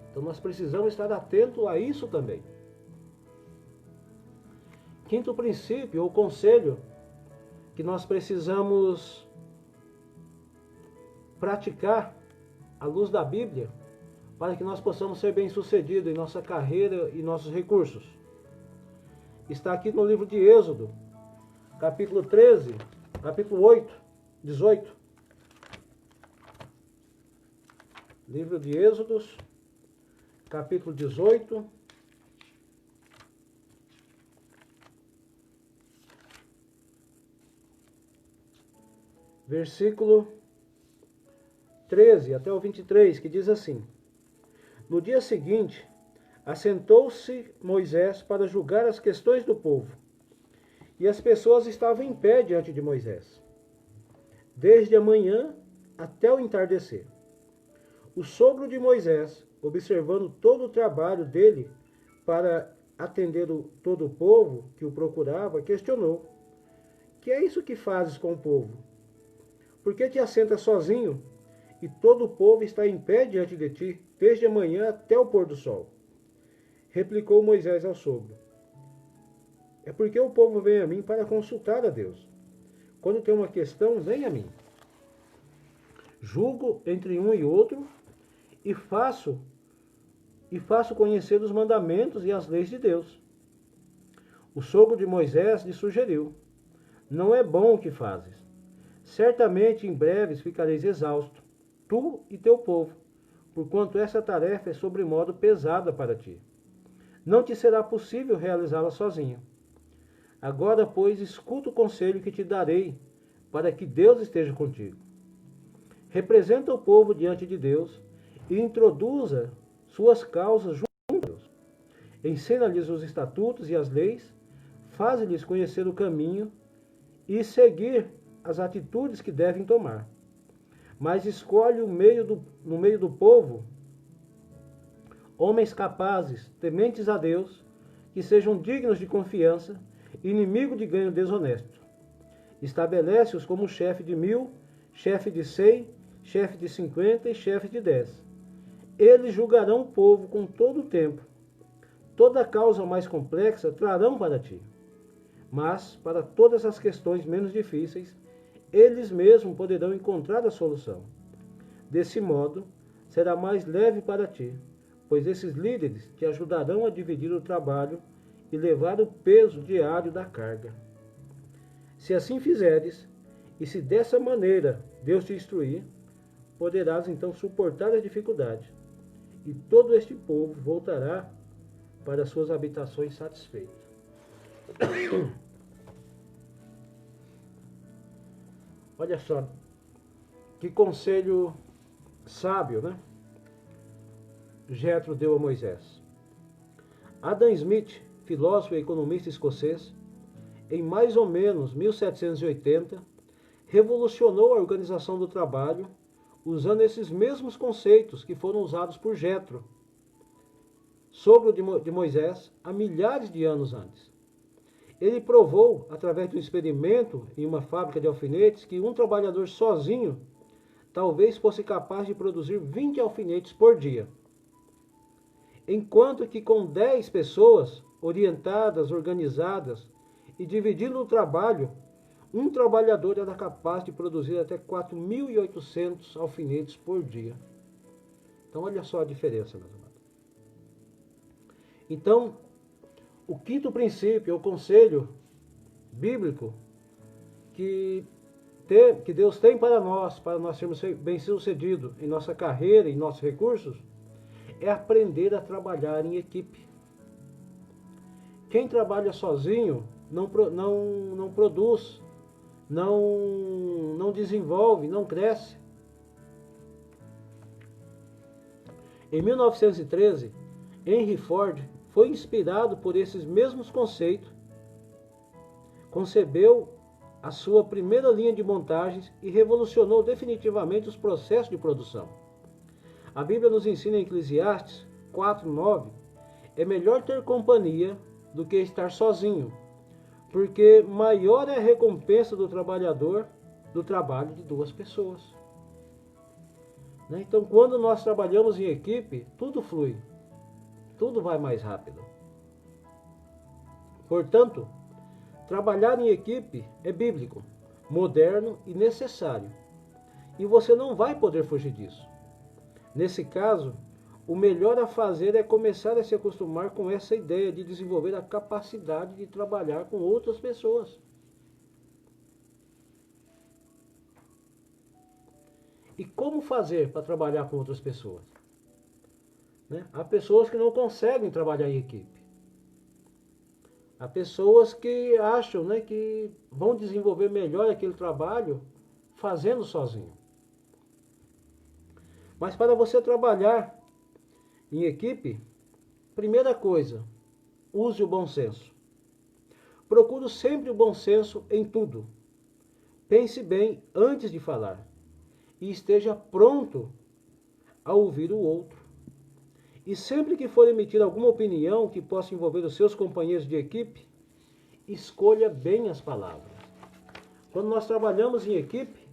S1: Então nós precisamos estar atentos a isso também. Quinto princípio, ou conselho, que nós precisamos praticar à luz da Bíblia, para que nós possamos ser bem-sucedidos em nossa carreira e nossos recursos. Está aqui no livro de Êxodo, capítulo 13, capítulo 8, 18. Livro de Êxodos, capítulo 18. Versículo 13 até o 23, que diz assim: no dia seguinte, assentou-se Moisés para julgar as questões do povo, e as pessoas estavam em pé diante de Moisés, desde a manhã até o entardecer. O sogro de Moisés, observando todo o trabalho dele para atender todo o povo que o procurava, questionou: que é isso que fazes com o povo? Por que te assentas sozinho e todo o povo está em pé diante de ti, desde a manhã até o pôr do sol? Replicou Moisés ao sogro: é porque o povo vem a mim para consultar a Deus. Quando tem uma questão, vem a mim. Julgo entre um e outro e faço conhecer os mandamentos e as leis de Deus. O sogro de Moisés lhe sugeriu: Não é bom o que fazes. Certamente em breves ficareis exausto, tu e teu povo, porquanto essa tarefa é sobremodo pesada para ti. Não te será possível realizá-la sozinho. Agora, pois, escuta o conselho que te darei, para que Deus esteja contigo. Representa o povo diante de Deus e introduza suas causas junto a Deus. Ensina-lhes os estatutos e as leis, faze-lhes conhecer o caminho e seguir as atitudes que devem tomar. Mas escolhe no meio do povo homens capazes, tementes a Deus, que sejam dignos de confiança, inimigo de ganho desonesto. Estabelece-os como chefe de 1000, chefe de 100, chefe de 50 e chefe de 10. Eles julgarão o povo com todo o tempo. Toda causa mais complexa trarão para ti. Mas, para todas as questões menos difíceis, eles mesmos poderão encontrar a solução. Desse modo, será mais leve para ti, pois esses líderes te ajudarão a dividir o trabalho e levar o peso diário da carga. Se assim fizeres, e se dessa maneira Deus te instruir, poderás então suportar a dificuldade, e todo este povo voltará para suas habitações satisfeito. Olha só, que conselho sábio, né? Jetro deu a Moisés. Adam Smith, filósofo e economista escocês, em mais ou menos 1780, revolucionou a organização do trabalho usando esses mesmos conceitos que foram usados por Jetro, sogro de Moisés, há milhares de anos antes. Ele provou, através do experimento em uma fábrica de alfinetes, que um trabalhador sozinho talvez fosse capaz de produzir 20 alfinetes por dia. Enquanto que com 10 pessoas orientadas, organizadas e dividindo o trabalho, um trabalhador era capaz de produzir até 4.800 alfinetes por dia. Então olha só a diferença, meus amados. Então, o quinto princípio, o conselho bíblico que Deus tem para nós sermos bem-sucedidos em nossa carreira e em nossos recursos, é aprender a trabalhar em equipe. Quem trabalha sozinho não produz, não desenvolve, não cresce. Em 1913, Henry Ford foi inspirado por esses mesmos conceitos, concebeu a sua primeira linha de montagens e revolucionou definitivamente os processos de produção. A Bíblia nos ensina em Eclesiastes 4:9, é melhor ter companhia do que estar sozinho, porque maior é a recompensa do trabalhador do trabalho de duas pessoas. Então, quando nós trabalhamos em equipe, tudo flui, tudo vai mais rápido. Portanto, trabalhar em equipe é bíblico, moderno e necessário. E você não vai poder fugir disso. Nesse caso, o melhor a fazer é começar a se acostumar com essa ideia de desenvolver a capacidade de trabalhar com outras pessoas. E como fazer para trabalhar com outras pessoas? Há pessoas que não conseguem trabalhar em equipe. Há pessoas que acham que vão desenvolver melhor aquele trabalho fazendo sozinho. Mas para você trabalhar em equipe, primeira coisa, use o bom senso. Procure sempre o bom senso em tudo. Pense bem antes de falar e esteja pronto a ouvir o outro. E sempre que for emitir alguma opinião que possa envolver os seus companheiros de equipe, escolha bem as palavras. Quando nós trabalhamos em equipe,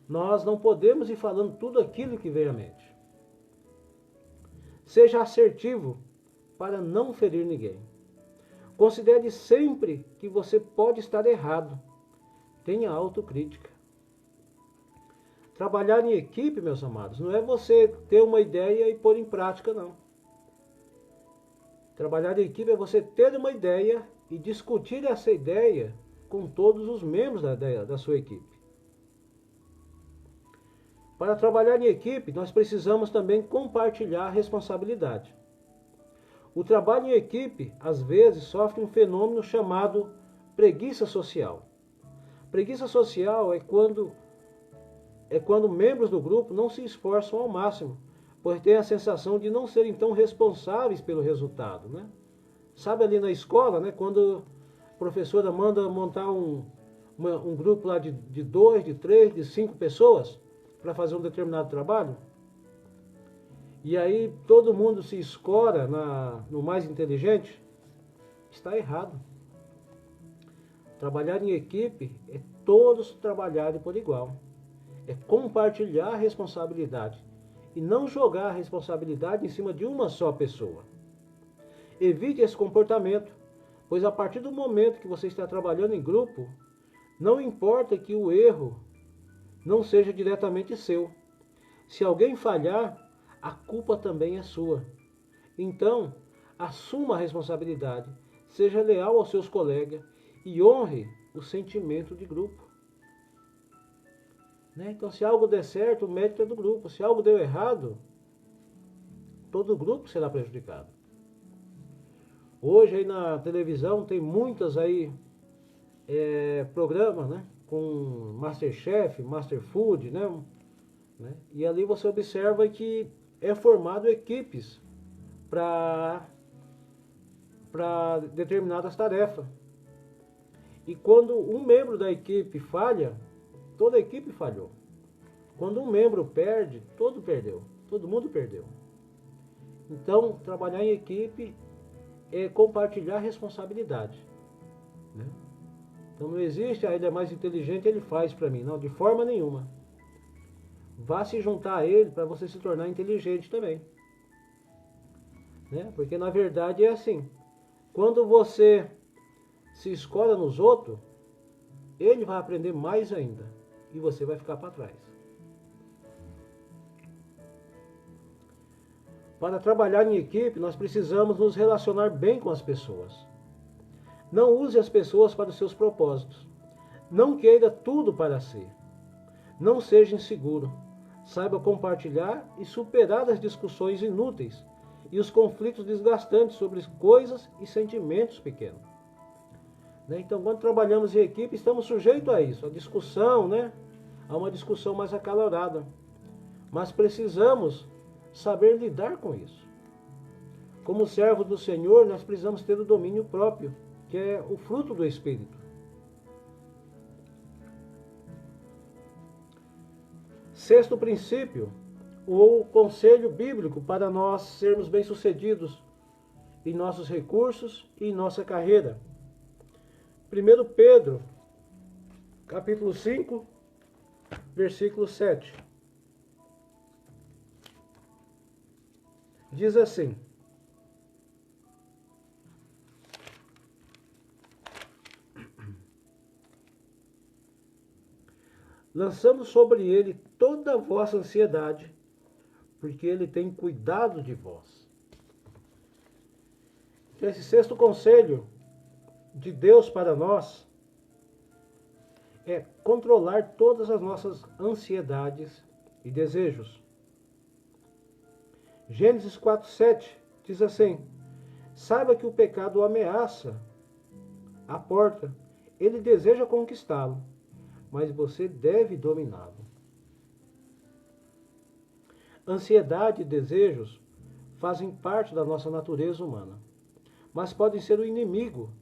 S1: nós não podemos ir falando tudo aquilo que vem à mente. Seja assertivo para não ferir ninguém. Considere sempre que você pode estar errado. Tenha autocrítica. Trabalhar em equipe, meus amados, não é você ter uma ideia e pôr em prática, não. Trabalhar em equipe é você ter uma ideia e discutir essa ideia com todos os membros da sua equipe. Para trabalhar em equipe, nós precisamos também compartilhar a responsabilidade. O trabalho em equipe, às vezes, sofre um fenômeno chamado preguiça social. Preguiça social é quando membros do grupo não se esforçam ao máximo, pois têm a sensação de não serem tão responsáveis pelo resultado, né? Sabe ali na escola, né, quando a professora manda montar um grupo lá de 2, de 3, de 5 pessoas para fazer um determinado trabalho? E aí todo mundo se escora no mais inteligente? Está errado. Trabalhar em equipe é todos trabalharem por igual. É compartilhar a responsabilidade e não jogar a responsabilidade em cima de uma só pessoa. Evite esse comportamento, pois a partir do momento que você está trabalhando em grupo, não importa que o erro não seja diretamente seu. Se alguém falhar, a culpa também é sua. Então, assuma a responsabilidade, seja leal aos seus colegas e honre o sentimento de grupo. Né? Então, se algo der certo, o mérito é do grupo. Se algo deu errado, todo o grupo será prejudicado. Hoje aí na televisão tem muitas aí programas, né, com Masterchef, Masterfood, né? E ali você observa que é formado equipes para determinadas tarefas. E quando um membro da equipe falha, toda a equipe falhou. Quando um membro perde, todo mundo perdeu. Então, trabalhar em equipe é compartilhar responsabilidade, né? Então não existe, ele é mais inteligente, ele faz para mim. Não, de forma nenhuma. Vá se juntar a ele para você se tornar inteligente também, né? Porque na verdade é assim, quando você se escola nos outros, ele vai aprender mais ainda e você vai ficar para trás. Para trabalhar em equipe, nós precisamos nos relacionar bem com as pessoas. Não use as pessoas para os seus propósitos. Não queira tudo para si. Não seja inseguro. Saiba compartilhar e superar as discussões inúteis e os conflitos desgastantes sobre coisas e sentimentos pequenos. Então, quando trabalhamos em equipe, estamos sujeitos a isso, a discussão, né? A uma discussão mais acalorada. Mas precisamos saber lidar com isso. Como servo do Senhor, nós precisamos ter o domínio próprio, que é o fruto do Espírito. Sexto princípio, o conselho bíblico para nós sermos bem-sucedidos em nossos recursos e em nossa carreira. 1 Pedro, capítulo 5, versículo 7. Diz assim: lançando sobre ele toda a vossa ansiedade, porque ele tem cuidado de vós. Então, esse sexto conselho de Deus para nós é controlar todas as nossas ansiedades e desejos. Gênesis 4:7 diz assim: saiba que o pecado ameaça a porta, ele deseja conquistá-lo, mas você deve dominá-lo. Ansiedade e desejos fazem parte da nossa natureza humana, mas podem ser o inimigo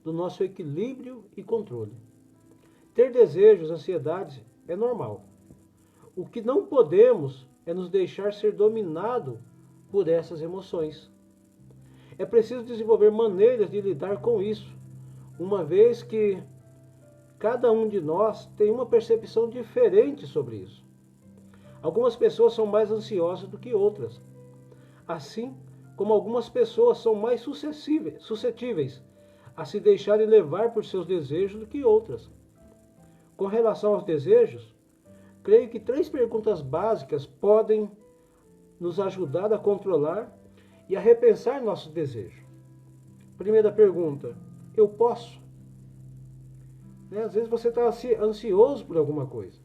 S1: do nosso equilíbrio e controle. Ter desejos, ansiedades é normal. O que não podemos é nos deixar ser dominado por essas emoções. É preciso desenvolver maneiras de lidar com isso, uma vez que cada um de nós tem uma percepção diferente sobre isso. Algumas pessoas são mais ansiosas do que outras, assim como algumas pessoas são mais suscetíveis a se deixarem levar por seus desejos do que outras. Com relação aos desejos, creio que 3 perguntas básicas podem nos ajudar a controlar e a repensar nossos desejos. Primeira pergunta: eu posso? Né? Às vezes você está ansioso por alguma coisa.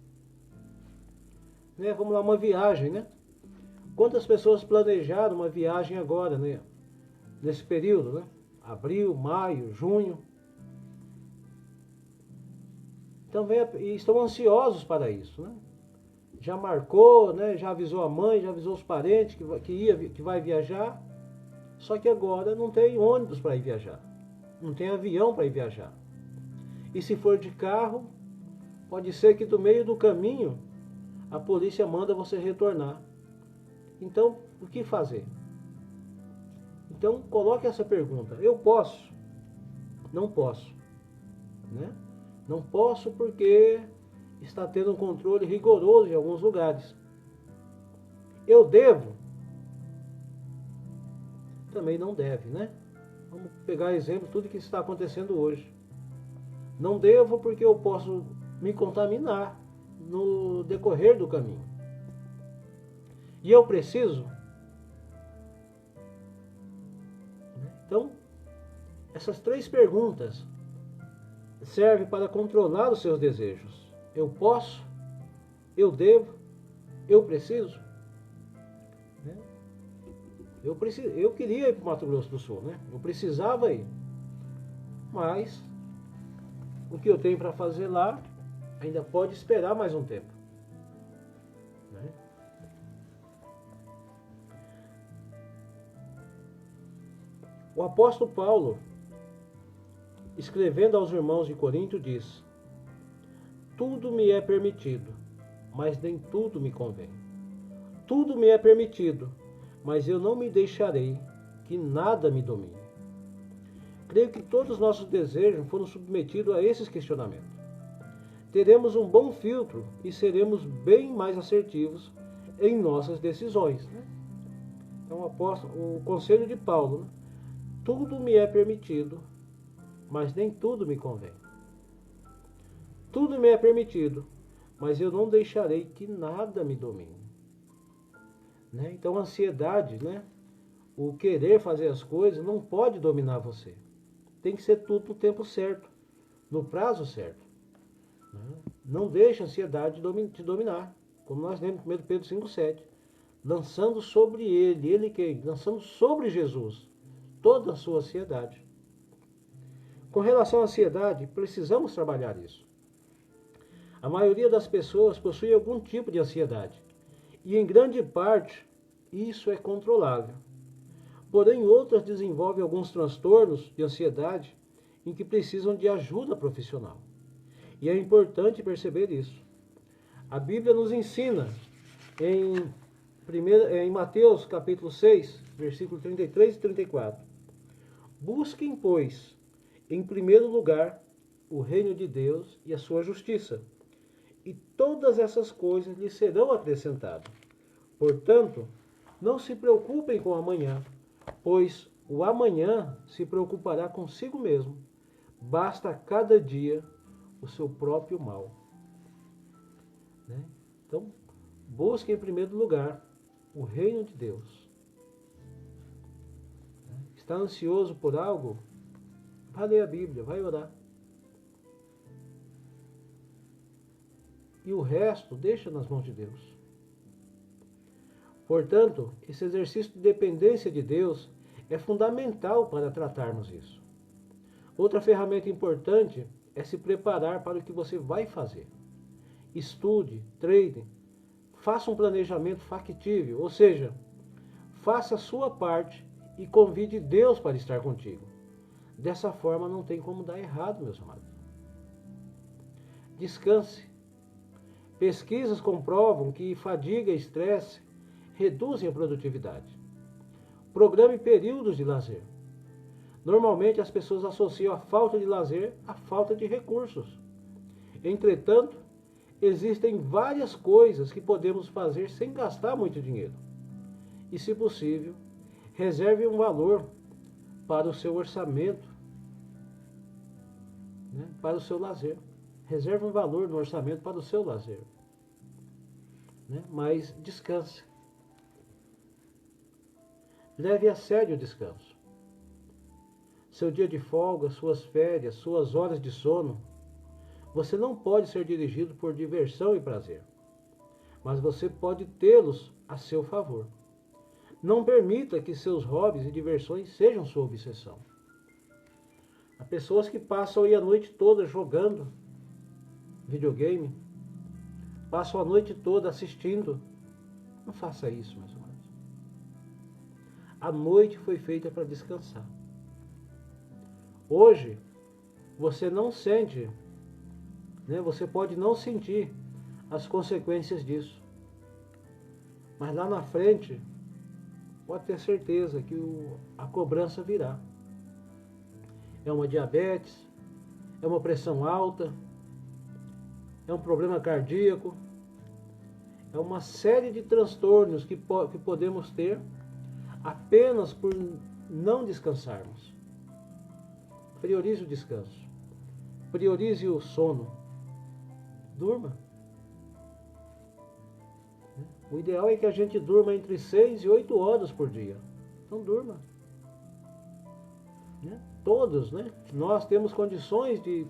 S1: Né? Vamos lá, uma viagem, né? Quantas pessoas planejaram uma viagem agora, né? Nesse período, né? Abril, maio, junho. Então e estão ansiosos para isso, né? Já marcou, né? Já avisou a mãe, já avisou os parentes que vai viajar. Só que agora não tem ônibus para ir viajar. Não tem avião para ir viajar. E se for de carro, pode ser que do meio do caminho a polícia manda você retornar. Então, o que fazer? Então, coloque essa pergunta. Eu posso? Não posso. Né? Não posso porque está tendo um controle rigoroso em alguns lugares. Eu devo? Também não deve, né? Vamos pegar exemplo tudo que está acontecendo hoje. Não devo porque eu posso me contaminar no decorrer do caminho. E eu preciso? Então, essas três perguntas servem para controlar os seus desejos. Eu posso? Eu devo? Eu preciso? Eu queria ir para o Mato Grosso do Sul, né? Eu precisava ir. Mas o que eu tenho para fazer lá ainda pode esperar mais um tempo. Né? O apóstolo Paulo, escrevendo aos irmãos de Corinto, diz: tudo me é permitido, mas nem tudo me convém. Tudo me é permitido, mas eu não me deixarei que nada me domine. Creio que todos os nossos desejos foram submetidos a esses questionamentos. Teremos um bom filtro e seremos bem mais assertivos em nossas decisões. Né? Então, o conselho de Paulo, né? Tudo me é permitido, mas nem tudo me convém. Tudo me é permitido, mas eu não deixarei que nada me domine. Né? Então, a ansiedade, né? O querer fazer as coisas, não pode dominar você. Tem que ser tudo no tempo certo, no prazo certo. Né? Não deixe a ansiedade te dominar. Como nós lemos em 1 Pedro 5,7. Lançando sobre ele quem? Lançando sobre Jesus toda a sua ansiedade. Com relação à ansiedade, precisamos trabalhar isso. A maioria das pessoas possui algum tipo de ansiedade. E em grande parte, isso é controlável. Porém, outras desenvolvem alguns transtornos de ansiedade em que precisam de ajuda profissional. E é importante perceber isso. A Bíblia nos ensina em Mateus capítulo 6, versículos 33 e 34. Busquem, pois, em primeiro lugar, o reino de Deus e a sua justiça, e todas essas coisas lhes serão acrescentadas. Portanto, não se preocupem com o amanhã, pois o amanhã se preocupará consigo mesmo. Basta a cada dia o seu próprio mal. Né? Então, busque em primeiro lugar o reino de Deus. Está ansioso por algo? Vai ler a Bíblia, vai orar. E o resto deixa nas mãos de Deus. Portanto, esse exercício de dependência de Deus é fundamental para tratarmos isso. Outra ferramenta importante é se preparar para o que você vai fazer. Estude, treine, faça um planejamento factível, ou seja, faça a sua parte e convide Deus para estar contigo. Dessa forma não tem como dar errado, meus amados. Descanse. Pesquisas comprovam que fadiga e estresse reduzem a produtividade. Programe períodos de lazer. Normalmente as pessoas associam a falta de lazer à falta de recursos. Entretanto, existem várias coisas que podemos fazer sem gastar muito dinheiro. E, se possível, reserve um valor para o seu orçamento, né, para o seu lazer. Reserve um valor no orçamento para o seu lazer. Né? Mas descanse. Leve a sério o descanso. Seu dia de folga, suas férias, suas horas de sono, Você não pode ser dirigido por diversão e prazer, mas você pode tê-los a seu favor. Não permita que seus hobbies e diversões sejam sua obsessão. Há pessoas que passam aí a noite toda jogando videogame, passam a noite toda assistindo. Não faça isso, meus amados. A noite foi feita para descansar. Hoje, você não sente, né? Você pode não sentir as consequências disso. Mas lá na frente, pode ter certeza que a cobrança virá. É uma diabetes, é uma pressão alta, é um problema cardíaco, é uma série de transtornos que podemos ter apenas por não descansarmos. Priorize o descanso. Priorize o sono. Durma. O ideal é que a gente durma entre 6 e 8 horas por dia. Então durma. Todos, né? Nós temos condições de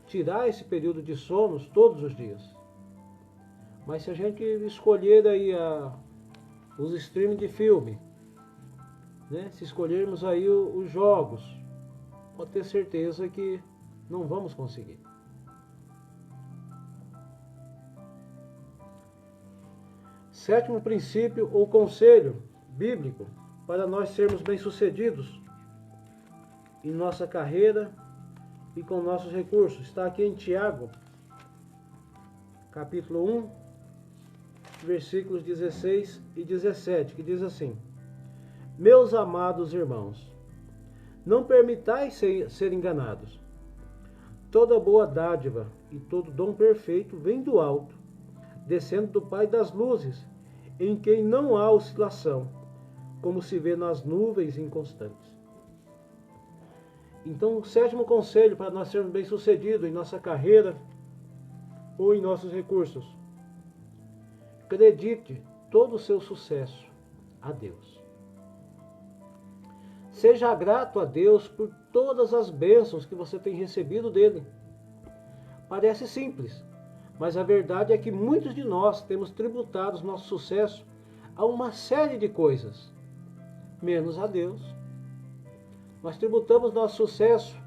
S1: tirar esse período de sonos todos os dias. Mas se a gente escolher aí os streaming de filme, né? Se escolhermos aí os jogos, pode ter certeza que não vamos conseguir. Sétimo princípio ou conselho bíblico para nós sermos bem-sucedidos em nossa carreira e com nossos recursos. Está aqui em Tiago, capítulo 1, versículos 16 e 17, que diz assim: Meus amados irmãos, não permitais ser enganados. Toda boa dádiva e todo dom perfeito vem do alto, descendo do Pai das luzes, em quem não há oscilação, como se vê nas nuvens inconstantes. Então, o sétimo conselho para nós sermos bem-sucedidos em nossa carreira ou em nossos recursos: acredite todo o seu sucesso a Deus. Seja grato a Deus por todas as bênçãos que você tem recebido dele. Parece simples, mas a verdade é que muitos de nós temos tributado nosso sucesso a uma série de coisas, menos a Deus. Nós tributamos nosso sucesso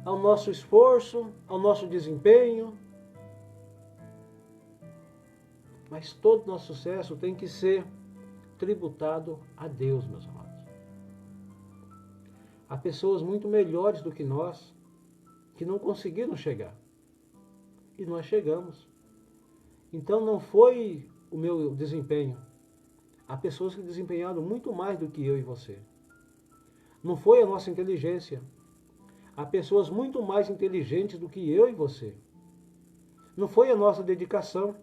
S1: ao nosso esforço, ao nosso desempenho. Mas todo nosso sucesso tem que ser tributado a Deus, meus amados. Há pessoas muito melhores do que nós que não conseguiram chegar. E nós chegamos. Então não foi o meu desempenho. Há pessoas que desempenharam muito mais do que eu e você. Não foi a nossa inteligência. Há pessoas muito mais inteligentes do que eu e você. Não foi a nossa dedicação.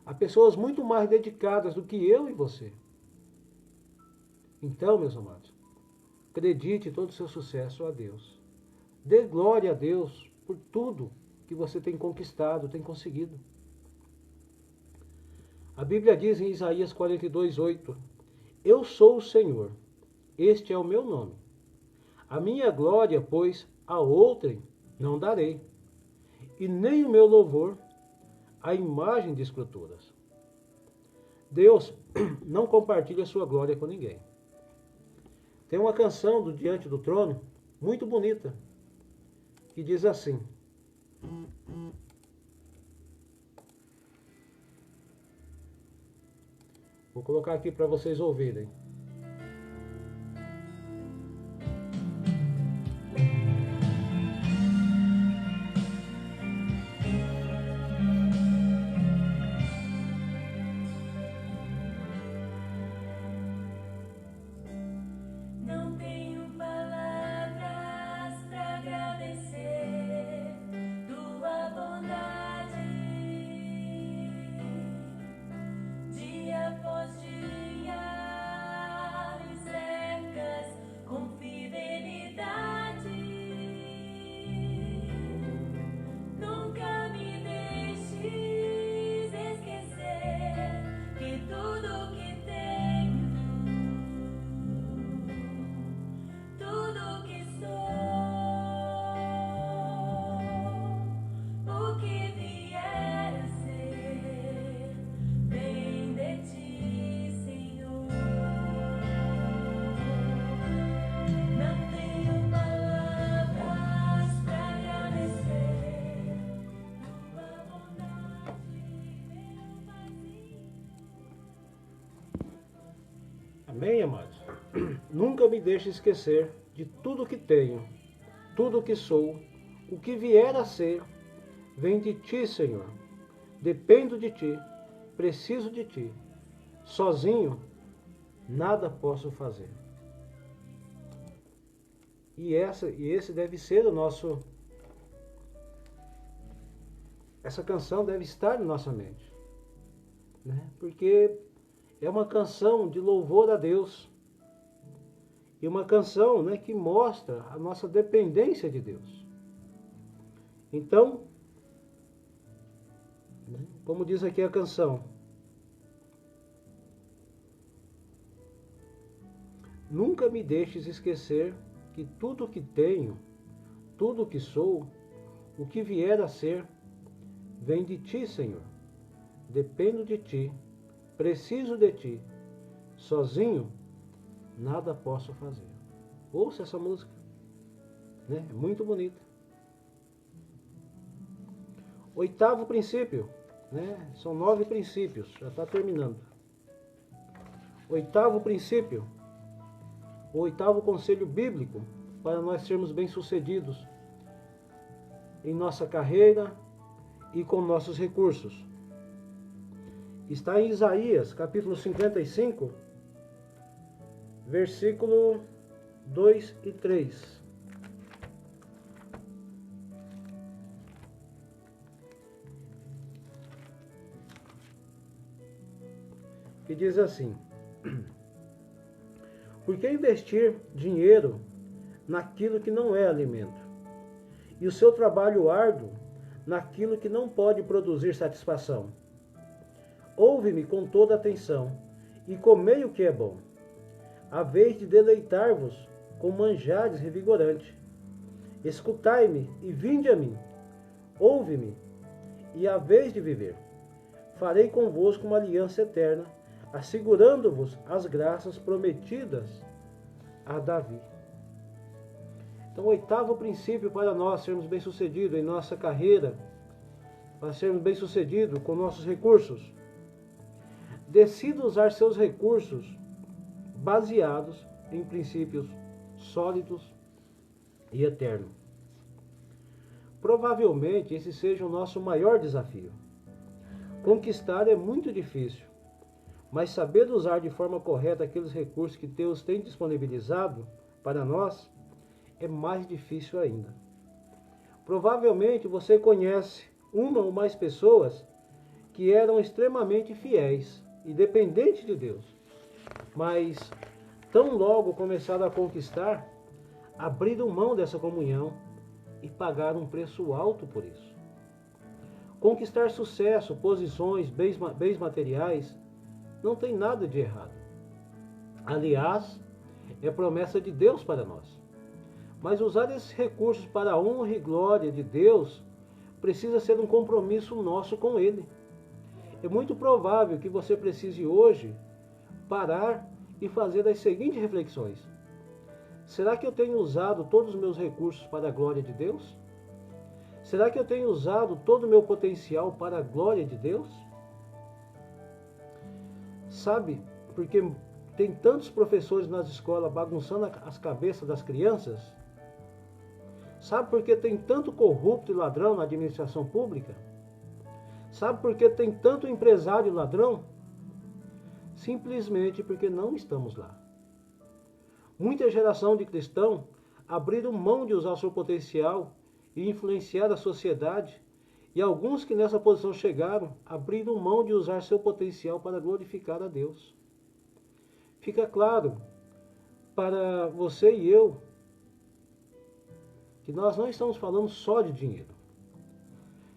S1: Há pessoas muito mais dedicadas do que eu e você. Então, meus amados, acredite todo o seu sucesso a Deus. Dê glória a Deus por tudo que você tem conquistado, tem conseguido. A Bíblia diz em Isaías 42:8: Eu sou o Senhor, este é o meu nome. A minha glória, pois, a outrem não darei, e nem o meu louvor a imagem de esculturas. Deus não compartilha sua glória com ninguém. Tem uma canção do Diante do Trono, muito bonita, que diz assim: vou colocar aqui para vocês ouvirem.
S2: Não tenho palavras para agradecer tua bondade. Dia após dia
S1: Amém, amados? Nunca me deixe esquecer de tudo que tenho, tudo que sou, o que vier a ser, vem de Ti, Senhor. Dependo de Ti, preciso de Ti. Sozinho, nada posso fazer. E esse deve ser o nosso... Essa canção deve estar na nossa mente, né? Porque é uma canção de louvor a Deus. E uma canção, né, que mostra a nossa dependência de Deus. Então, né, como diz aqui a canção, nunca me deixes esquecer que tudo que tenho, tudo que sou, o que vier a ser, vem de Ti, Senhor. Dependo de Ti, preciso de Ti. Sozinho, nada posso fazer. Ouça essa música, né? É muito bonita. Oitavo princípio, né? São 9 princípios, já está terminando. Oitavo princípio, o oitavo conselho bíblico para nós sermos bem-sucedidos em nossa carreira e com nossos recursos. Está em Isaías, capítulo 55, versículo 2 e 3. Que diz assim: por que investir dinheiro naquilo que não é alimento, e o seu trabalho árduo naquilo que não pode produzir satisfação? Ouve-me com toda atenção, e comei o que é bom, a vez de deleitar-vos com manjares revigorante. Escutai-me e vinde a mim. Ouve-me, e a vez de viver. Farei convosco uma aliança eterna, assegurando-vos as graças prometidas a Davi. Então, o oitavo princípio para nós sermos bem-sucedidos em nossa carreira, para sermos bem-sucedidos com nossos recursos. Decida usar seus recursos baseados em princípios sólidos e eternos. Provavelmente esse seja o nosso maior desafio. Conquistar é muito difícil, mas saber usar de forma correta aqueles recursos que Deus tem disponibilizado para nós é mais difícil ainda. Provavelmente você conhece uma ou mais pessoas que eram extremamente fiéis e dependentes de Deus, mas tão logo começaram a conquistar, abriram mão dessa comunhão e pagaram um preço alto por isso. Conquistar sucesso, posições, bens materiais, não tem nada de errado. Aliás, é promessa de Deus para nós. Mas usar esses recursos para a honra e glória de Deus precisa ser um compromisso nosso com Ele. É muito provável que você precise hoje parar e fazer as seguintes reflexões. Será que eu tenho usado todos os meus recursos para a glória de Deus? Será que eu tenho usado todo o meu potencial para a glória de Deus? Sabe, porque tem tantos professores nas escolas bagunçando as cabeças das crianças? Sabe por que tem tanto corrupto e ladrão na administração pública? Sabe por que tem tanto empresário ladrão? Simplesmente porque não estamos lá. Muita geração de cristãos abriram mão de usar seu potencial e influenciar a sociedade, e alguns que nessa posição chegaram abriram mão de usar seu potencial para glorificar a Deus. Fica claro para você e eu que nós não estamos falando só de dinheiro.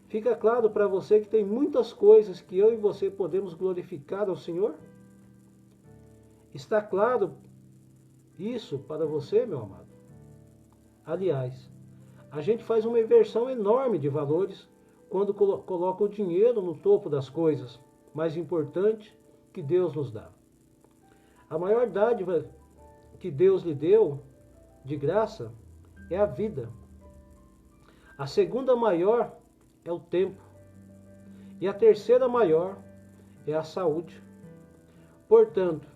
S1: Fica claro para você que tem muitas coisas que eu e você podemos glorificar ao Senhor? Está claro isso para você, meu amado? Aliás, a gente faz uma inversão enorme de valores quando coloca o dinheiro no topo das coisas mais importantes que Deus nos dá. A maior dádiva que Deus lhe deu de graça é a vida. A segunda maior é o tempo. E a terceira maior é a saúde. Portanto,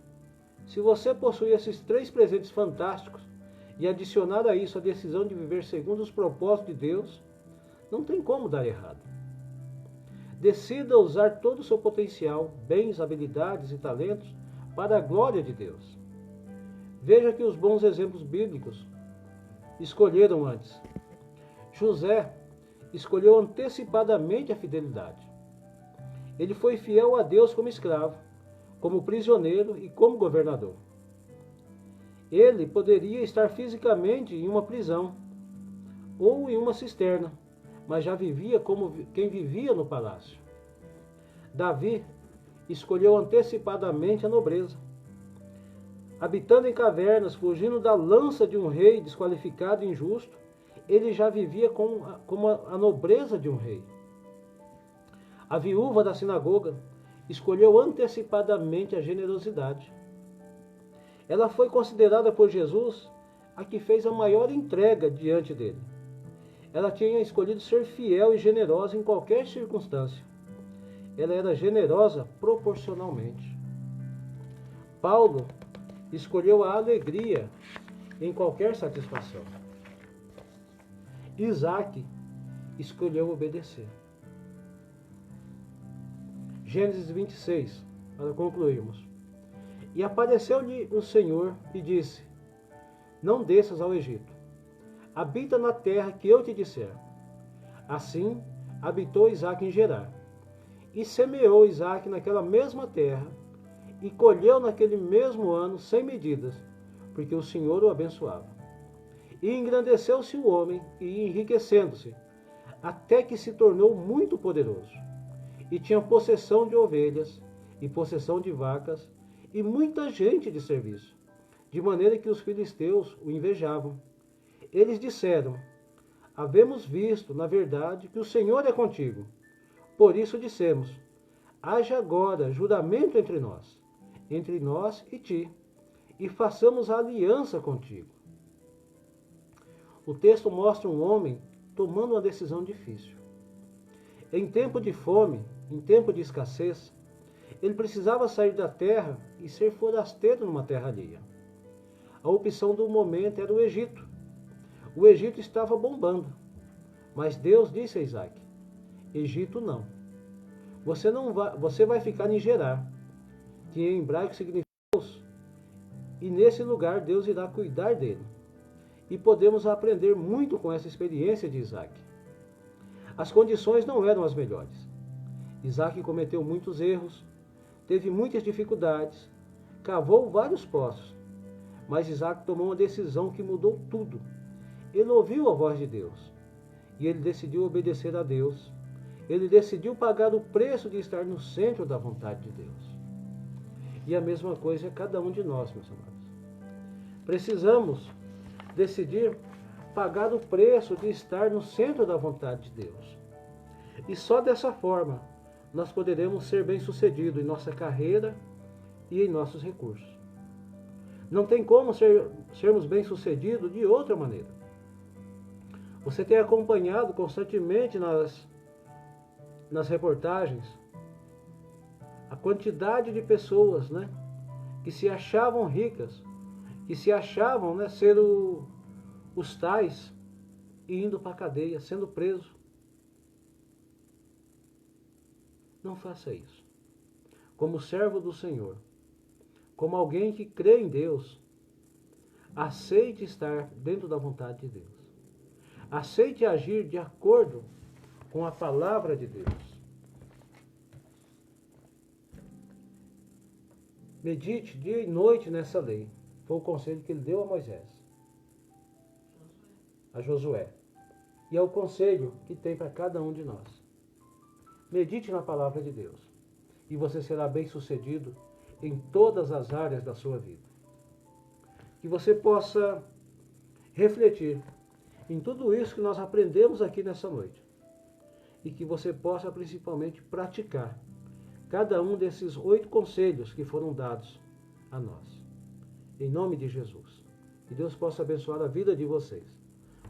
S1: Se você possui esses 3 presentes fantásticos e adicionar a isso a decisão de viver segundo os propósitos de Deus, não tem como dar errado. Decida usar todo o seu potencial, bens, habilidades e talentos para a glória de Deus. Veja que os bons exemplos bíblicos escolheram antes. José escolheu antecipadamente a fidelidade. Ele foi fiel a Deus como escravo, como prisioneiro e como governador. Ele poderia estar fisicamente em uma prisão ou em uma cisterna, mas já vivia como quem vivia no palácio. Davi escolheu antecipadamente a nobreza. Habitando em cavernas, fugindo da lança de um rei desqualificado e injusto, ele já vivia como a nobreza de um rei. A viúva da sinagoga escolheu antecipadamente a generosidade. Ela foi considerada por Jesus a que fez a maior entrega diante dele. Ela tinha escolhido ser fiel e generosa em qualquer circunstância. Ela era generosa proporcionalmente. Paulo escolheu a alegria em qualquer satisfação. Isaac escolheu obedecer. Gênesis 26, para concluirmos. E apareceu-lhe o Senhor e disse: Não desças ao Egito. Habita na terra que eu te disser. Assim habitou Isaac em Gerar. E semeou Isaac naquela mesma terra, e colheu naquele mesmo ano 100 medidas, porque o Senhor o abençoava. E engrandeceu-se o homem, e enriquecendo-se, até que se tornou muito poderoso. E tinha possessão de ovelhas, e possessão de vacas, e muita gente de serviço, de maneira que os filisteus o invejavam. Eles disseram: Havemos visto, na verdade, que o Senhor é contigo. Por isso dissemos: Haja agora juramento entre nós e ti, e façamos aliança contigo. O texto mostra um homem tomando uma decisão difícil. Em tempo de fome, em tempo de escassez, ele precisava sair da terra e ser forasteiro numa terra alheia. A opção do momento era o Egito. O Egito estava bombando, mas Deus disse a Isaac: Egito não. Você vai ficar em Gerar, que em hebraico significa Deus, e nesse lugar Deus irá cuidar dele. E podemos aprender muito com essa experiência de Isaac. As condições não eram as melhores. Isaac cometeu muitos erros, teve muitas dificuldades, cavou vários poços, mas Isaac tomou uma decisão que mudou tudo. Ele ouviu a voz de Deus e ele decidiu obedecer a Deus. Ele decidiu pagar o preço de estar no centro da vontade de Deus. E a mesma coisa é cada um de nós, meus amados. Precisamos decidir pagar o preço de estar no centro da vontade de Deus. E só dessa forma nós poderemos ser bem-sucedidos em nossa carreira e em nossos recursos. Não tem como sermos bem-sucedidos de outra maneira. Você tem acompanhado constantemente nas reportagens a quantidade de pessoas, que se achavam ricas, que se achavam, ser os tais, e indo para a cadeia, sendo preso. Não faça isso. Como servo do Senhor, como alguém que crê em Deus, aceite estar dentro da vontade de Deus. Aceite agir de acordo com a palavra de Deus. Medite dia e noite nessa lei. Foi o conselho que ele deu a Moisés, a Josué. E é o conselho que tem para cada um de nós. Medite na palavra de Deus e você será bem-sucedido em todas as áreas da sua vida. Que você possa refletir em tudo isso que nós aprendemos aqui nessa noite. E que você possa principalmente praticar cada um desses 8 conselhos que foram dados a nós. Em nome de Jesus. Que Deus possa abençoar a vida de vocês.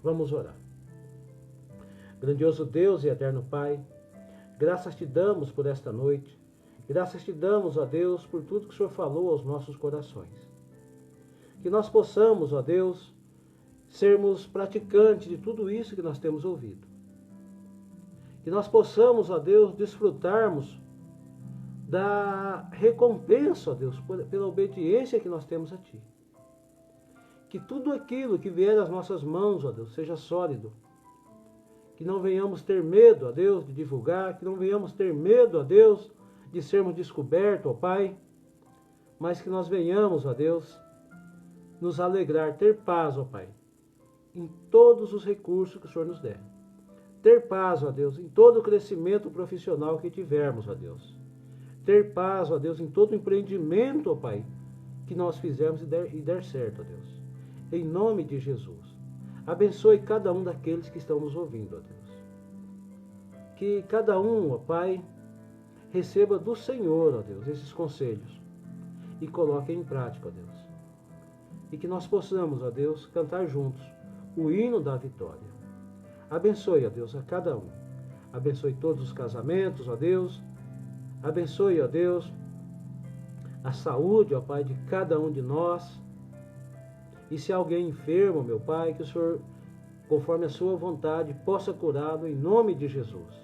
S1: Vamos orar. Grandioso Deus e eterno Pai, graças te damos por esta noite. Graças te damos, ó Deus, por tudo que o Senhor falou aos nossos corações. Que nós possamos, ó Deus, sermos praticantes de tudo isso que nós temos ouvido. Que nós possamos, ó Deus, desfrutarmos da recompensa, ó Deus, pela obediência que nós temos a Ti. Que tudo aquilo que vier às nossas mãos, ó Deus, seja sólido. Que não venhamos ter medo, ó Deus, de divulgar, que não venhamos ter medo, ó Deus, de sermos descobertos, ó Pai, mas que nós venhamos, ó Deus, nos alegrar, ter paz, ó Pai, em todos os recursos que o Senhor nos der. Ter paz, ó Deus, em todo o crescimento profissional que tivermos, ó Deus. Ter paz, ó Deus, em todo o empreendimento, ó Pai, que nós fizermos e der certo, ó Deus. Em nome de Jesus. Abençoe cada um daqueles que estão nos ouvindo, ó Deus. Que cada um, ó Pai, receba do Senhor, ó Deus, esses conselhos e coloque em prática, ó Deus. E que nós possamos, ó Deus, cantar juntos o hino da vitória. Abençoe, ó Deus, a cada um. Abençoe todos os casamentos, ó Deus. Abençoe, ó Deus, a saúde, ó Pai, de cada um de nós. E se alguém enfermo, meu Pai, que o Senhor, conforme a sua vontade, possa curá-lo em nome de Jesus.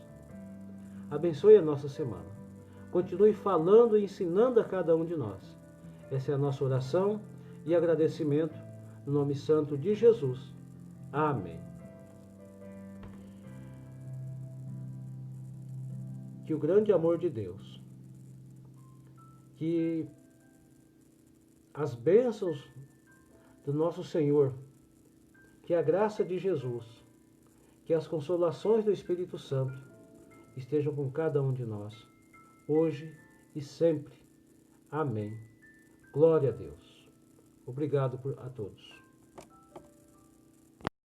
S1: Abençoe a nossa semana. Continue falando e ensinando a cada um de nós. Essa é a nossa oração e agradecimento no nome santo de Jesus. Amém. Que o grande amor de Deus, que as bênçãos do nosso Senhor, que a graça de Jesus, que as consolações do Espírito Santo estejam com cada um de nós, hoje e sempre. Amém. Glória a Deus. Obrigado a todos.